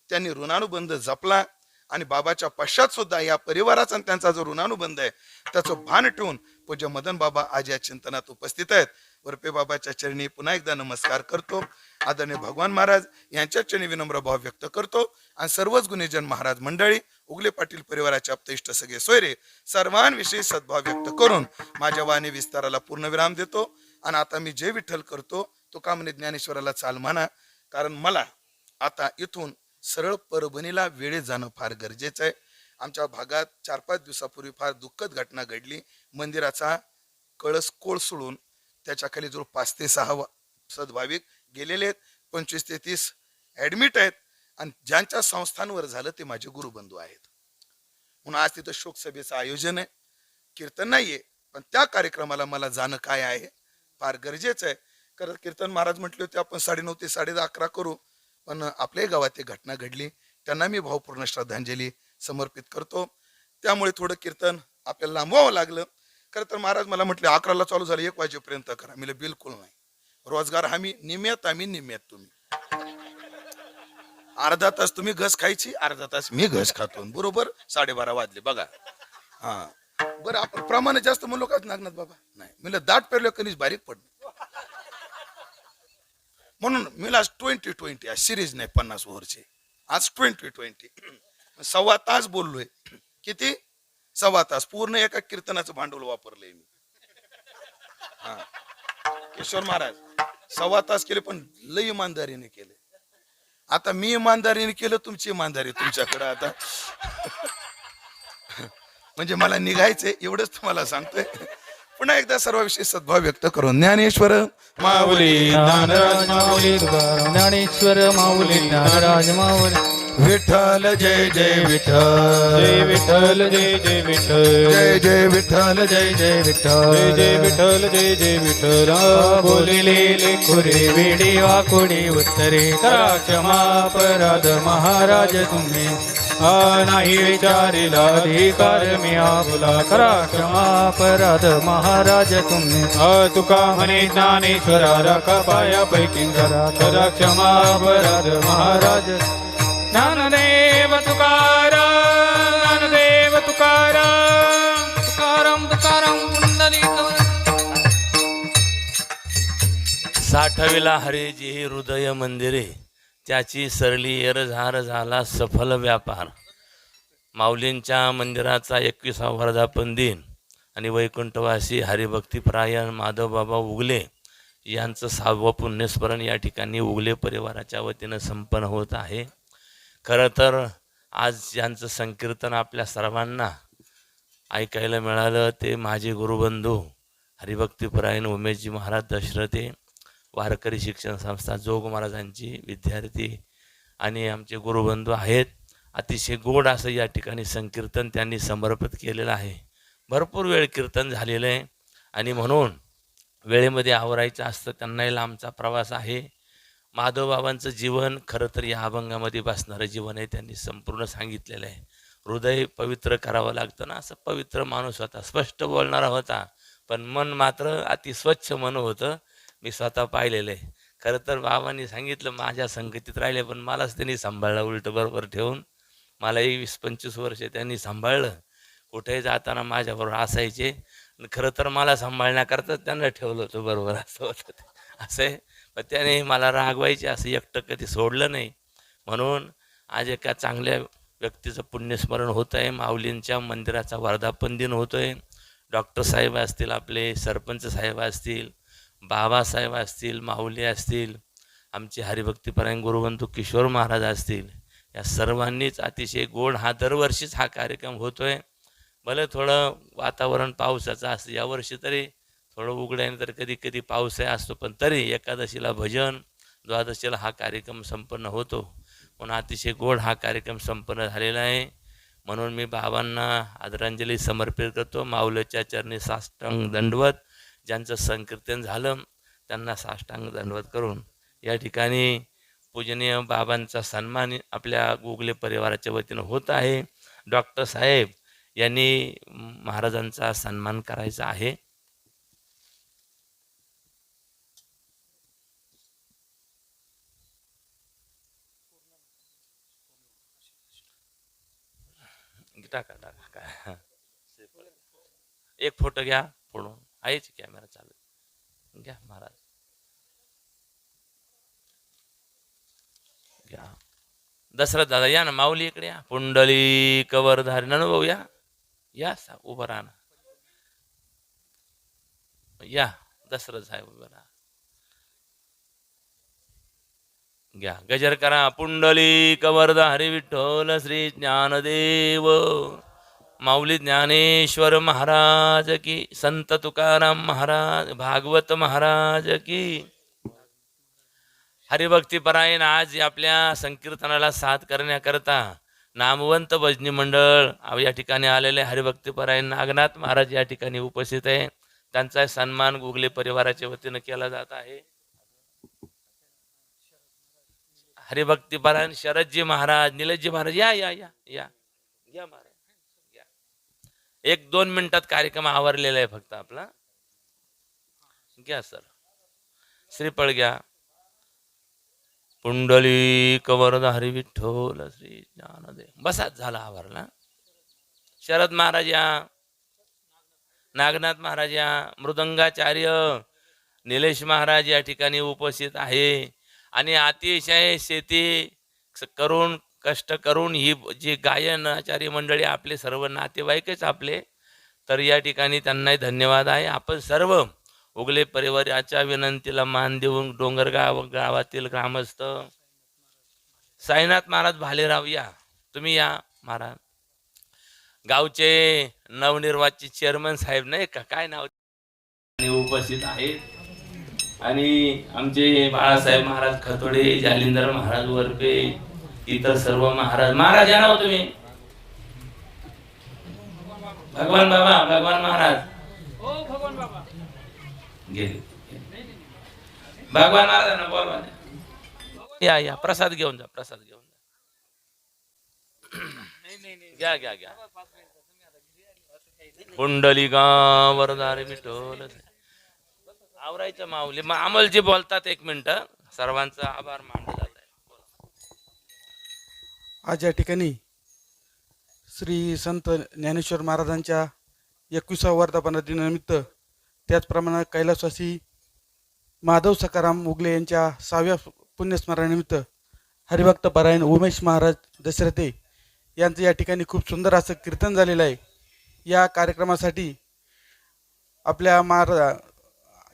त्यांनी ऋणानुबंध जपला आणि बाबाच्या पश्चात सुद्धा या परिवाराचा त्यांचा जो ऋणानुबंध आहे त्याचं भान ठेवून पूज्य मदन बाबा आज या चिंतनात उपस्थित आहेत. वरपे बाबाच्या चरणी पुन्हा एकदा नमस्कार करतो. आदरणीय भगवान महाराज यांच्या चरणी विनम्र भाव व्यक्त करतो. आणि सर्वच गुणीजन महाराज मंडळी, उगले पाटील परिवाराचे आप्तेष्ट सगळे सोयरे सर्वांविषयी सद्भाव व्यक्त करून माझ्या वाणी विस्ताराला पूर्णविराम देतो. आणि आता मी जे विठ्ठल करतो तो का म्हणे ज्ञानेश्वराला चाल म्हणा. कारण मला आता इथून सरळ परभणीला वेळेत जाणं फार गरजेचं आहे. आमच्या भागात 4-5 दिवसापूर्वी फार दुःखद घटना घडली. मंदिराचा कळस कोळसळून त्याच्या खाली जो 5 ते 6 सद्भाविक गेलेले आहेत, 25 ते 30 ऍडमिट आहेत. आणि ज्यांच्या संस्थांवर झालं ते माझे गुरुबंधू आहेत. म्हणून आज तिथं शोक सभेचं आयोजन आहे. कीर्तन नाहीये, पण त्या कार्यक्रमाला मला जाणं काय आहे फार गरजेचं आहे. कारण कीर्तन महाराज म्हटले होते आपण 9:30 ते 11:30 करू. पण आपल्या गावात एक घटना घडली, त्यांना मी भावपूर्ण श्रद्धांजली समर्पित करतो. त्यामुळे थोडं कीर्तन आपल्याला लांबवावं लागलं. खरं तर महाराज मला म्हटले 11ला चालू झालं, 1 वाजेपर्यंत करा. मी बिलकुल नाही. रोजगार आम्ही निम्यात तुम्ही अर्धा तास तुम्ही घस खायची, अर्धा तास मी घस खातो. बरोबर 12:30 वाजले बघा. हा बरं, आपण प्रमाण जास्त म्हणलो का नागनाथ बाबा? नाही, मी दाट पेरलो कधीच बारीक पडलं. म्हणून मी आज 20-20 आज सिरीज नाही 50 ओव्हरची, आज 20-20 1.25 तास बोललोय. किती? 1.25 तास पूर्ण एका कीर्तनाचं भांडवल वापरलंय मी. हा, किशोर महाराज 1.25 तास केले, पण लय इमानदारीने केले. आता मी इमानदारीने केलं, तुमची इमानदारी तुमच्याकडे आता. म्हणजे मला निघायचंय, एवढंच तुम्हाला सांगतोय. पुन्हा एकदा सर्वांविषयी सद्भाव व्यक्त करून ज्ञानेश्वर माऊली ज्ञानराज माऊली तुकाराम ज्ञानेश्वर माऊली ज्ञानराज माऊली विठ्ठल जय जय विठ्ठल, जय विठ्ठल जय जय विठ्ठल, जय जय विठ्ठल, जय जय विठ्ठल, जय जय विठ्ठल जय जय विठ्ठल. बोलिले खुरे वेडी वाकोडी उत्तरे करा क्षमा अपराध महाराज तुम्ही. नाही विचारिला अधिकार मी आपुला करा क्षमा अपराध महाराज तुम्ही. तुका म्हणे ज्ञानेश्वरा राखा पायापैकी जरा करा क्षमा अपराध महाराज. ज्ञानदेव तुकाराम, ज्ञानदेव तुकाराम, तुकाराम तुकाराम पुंडलिक. 60वीला हरेजी हे हृदय मंदिरे, त्याची सरली एरझार झाला सफल व्यापार. माऊलींच्या मंदिराचा 21वा वर्धापन दिन आणि वैकुंठवासी हरिभक्तीपरायण माधवबाबा उगले यांचं 6वं पुण्यस्मरण या ठिकाणी उगले परिवाराच्या वतीनं संपन्न होत आहे. खरं तर आज यांचं संकीर्तन आपल्या सर्वांना ऐकायला मिळालं ते माझे गुरुबंधू हरिभक्तीपरायण उमेशजी महाराज दशरथे, वारकरी शिक्षण संस्था जोग महाराजांची विद्यार्थी आणि आमचे गुरुबंधू आहेत. अतिशय गोड असं या ठिकाणी संकीर्तन त्यांनी समर्पित केलेलं आहे. भरपूर वेळ कीर्तन झालेलं आहे आणि म्हणून वेळेमध्ये आवरायचं असतं. त्यांनाही लांबचा प्रवास आहे. माधवबाबांचं जीवन खरं तर या अभंगामध्ये बसणारं जीवन आहे. त्यांनी संपूर्ण सांगितलेलं आहे. हृदय पवित्र करावं लागतं ना, असं पवित्र माणूस होता, स्पष्ट बोलणारा होता, पण मन मात्र अतिस्वच्छ मन होतं. मी स्वतः पाहिलेलं आहे. खरं तर बाबांनी सांगितलं माझ्या संगतीत राहिले, पण मलाच त्यांनी सांभाळलं उलटं बरोबर ठेवून. मलाही 20-25 वर्ष त्यांनी सांभाळलं. कुठेही जाताना माझ्याबरोबर असायचे. खरं तर मला सांभाळण्याकरता त्यांना ठेवलं होतं बरोबर, असं होतं ते. असं आहे. पण त्याने मला रागवायचे, असं एकटं कधी सोडलं नाही. म्हणून आज एका चांगल्या व्यक्तीचं पुण्यस्मरण होत आहे. माऊलींच्या मंदिराचा वर्धापन दिन होतो आहे. डॉक्टर साहेब असतील, आपले सरपंच साहेब असतील, बाबासाहेब असतील, माऊली असतील, आमचे हरिभक्तीपरायण गुरुबंधू किशोर महाराज असतील, या सर्वांनीच अतिशय गोड हा दरवर्षीच हा कार्यक्रम होतो आहे. भले थोडं वातावरण पावसाचं असतं, यावर्षी तरी थोडं उघड्याने तर कधी कधी पाऊसही असतो, पण तरी एकादशीला भजन, द्वादशीला हा कार्यक्रम संपन्न होतो. म्हणून अतिशय गोड हा कार्यक्रम संपन्न झालेला आहे. म्हणून मी बाबांना आदरांजली समर्पित करतो. माऊलीच्या चरणी साष्टांग दंडवत. ज्यांचं संकीर्तन झालं त्यांना साष्टांग दंडवत करून या ठिकाणी पूजनीय बाबांचा सन्मान आपल्या गोगले परिवाराच्या वतीनं होत आहे. डॉक्टर साहेब यांनी महाराजांचा सन्मान करायचा आहे. टाका टाका काय, एक फोटो घ्या फोडून, आहेच कॅमेरा चालू, घ्या महाराज घ्या. दशरथ दादा या ना, माऊली इकडे या. पुंडली कवरधारी भाऊ या, या उभं राहा ना, या दशरथ साहेब उभं राहा, घ्या गजर करा. पुंडली कवरधारी विठ्ठल श्री ज्ञानदेव माऊली ज्ञानेश्वर महाराज की, संत तुकाराम महाराज, भागवत महाराज की. हरिभक्तीपरायण आज आपल्या संकीर्तनाला साथ करण्याकरता नामवंत भजनी मंडळ या ठिकाणी आलेले हरिभक्तीपरायण नागनाथ महाराज या ठिकाणी उपस्थित आहे. त्यांचा सन्मान गोगले परिवाराच्या वतीनं केला जात आहे. हरिभक्तीपरायण शरदजी महाराज, निलेशजी महाराज या या या या या महाराज, या. 1-2 मिनिटात कार्यक्रम आवरलेला आहे फक्त आपला. घ्या सर, श्रीफळ घ्या. पुंडली कवरधारी विठ्ठल श्री ज्ञानदेव. बसाच झाला आवरला. शरद महाराज या, नागनाथ महाराज या, मृदंगाचार्य निलेश महाराज या ठिकाणी उपस्थित आहे. आणि अतिशय शेती करून कष्ट करून ही जी गायनाचार्य मंडळी आपले सर्व नातेवाईकच आपले, तर या ठिकाणी त्यांनाही धन्यवाद आहे. आपण सर्व उगले परिवाराच्या विनंतीला मान देऊन डोंगरगाव गावातील ग्रामस्थ साईनाथ महाराज भालेराव या, तुम्ही या महाराज. गावचे नवनिर्वाचित चेअरमन साहेब नाही का, काय नाव, उपस्थित आहेत. आणि आमचे बाळासाहेब महाराज खतोडे, जालिंदर महाराज वरपे, इतर सर्व महाराज या नाव तुम्ही. भगवान बाबा, भगवान महाराज, भगवान बाबा गेले, भगवान महाराजांना बोलवा. या या प्रसाद घेऊन जा, प्रसाद घेऊन जा, घ्या घ्या घ्या. पुंडलिका वरदारी विठ्ठल. आवरायचं माऊली. मग अमलजी बोलतात 1 मिनिट. सर्वांचा आभार मानला जात आहे. आज या ठिकाणी श्री संत ज्ञानेश्वर महाराजांच्या 21व्या वर्धापन दिनानिमित्त, त्याचप्रमाणे कैलासवासी माधव सखाराम उगले यांच्या 6व्या पुण्यस्मरणानिमित्त हरिभक्तपरायण उमेश महाराज दशरथे यांचं या ठिकाणी खूप सुंदर असं कीर्तन झालेलं आहे. या कार्यक्रमासाठी आपल्या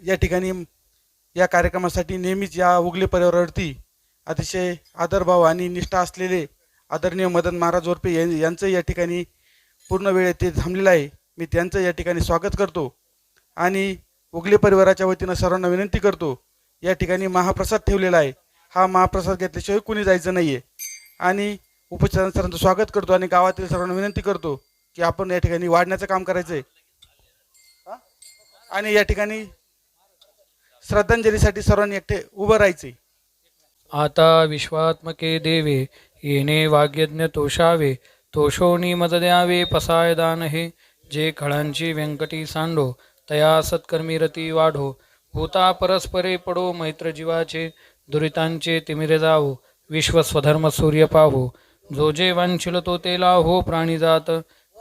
या ठिकाणी या कार्यक्रमासाठी नेहमीच या उगले परिवारावरती अतिशय आदरभाव आणि निष्ठा असलेले आदरणीय मदन महाराज वरपे यांचं या ठिकाणी पूर्ण वेळ ते थांबलेलं आहे. मी त्यांचं या ठिकाणी स्वागत करतो. आणि उगले परिवाराच्या वतीनं सर्वांना विनंती करतो, या ठिकाणी महाप्रसाद ठेवलेला आहे, हा महाप्रसाद घेतल्याशिवाय कुणी जायचं नाही आहे. आणि उपस्थित सर्वांचं स्वागत करतो आणि गावातील सर्वांना विनंती करतो की आपण या ठिकाणी वाढण्याचं काम करायचं आहे. आणि या ठिकाणी श्रद्धांजलीसाठी सर्वांनी एकटे उभं राहायचे. आता विश्वात्मके देवे येणे वाग्यज्ञ तोषावे, तोषोनी मद द्यावे पसाय दान हे. जे खळांची व्यंकटी सांडो तया सत्कर्मी रती वाढो. भूता परस्परे पडो मैत्र जीवाचे, दुरितांचे तिमिरे जावो विश्वस्वधर्म सूर्य पाहो. जो जे वांछिल तो ते लाहो प्राणीजात,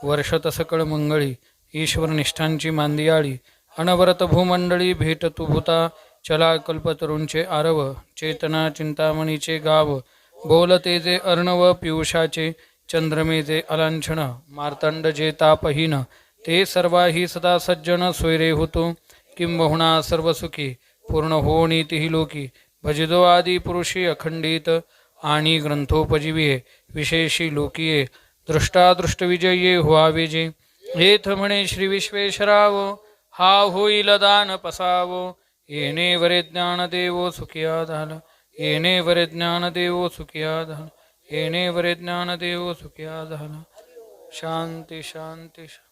वर्षत सकळ मंगळी ईश्वर निष्ठांची मांदियाळी. अनवरत भूमंडळी भेट तू भूता, चला कल्पतरूंचे आरव. चेतना चिंतामणीचे गाव, बोलते जे अर्णव पियुषाचे. चंद्रमे जे अलांछन, मार्तंड जे तापहीन. ते सर्वाही सदा सज्जन सोयरे होतो, किंबहुना सर्व सुखी पूर्ण होणी तिही लोकी. भजिदो आदी पुरुषी अखंडित, आणि ग्रंथोपजीविये विशेषी लोकीये. दृष्टादृष्टविजये व्हावे जे, हेथ म्हणे श्री विश्वेश्वराव. हा होईल दान पसावो, येणे वरे ज्ञान देवो सुखिया झाला. येणे वरे ज्ञान देवो सुखिया झाला. येणे वरे ज्ञान देवो सुखिया झाला. शांती शांती शांती.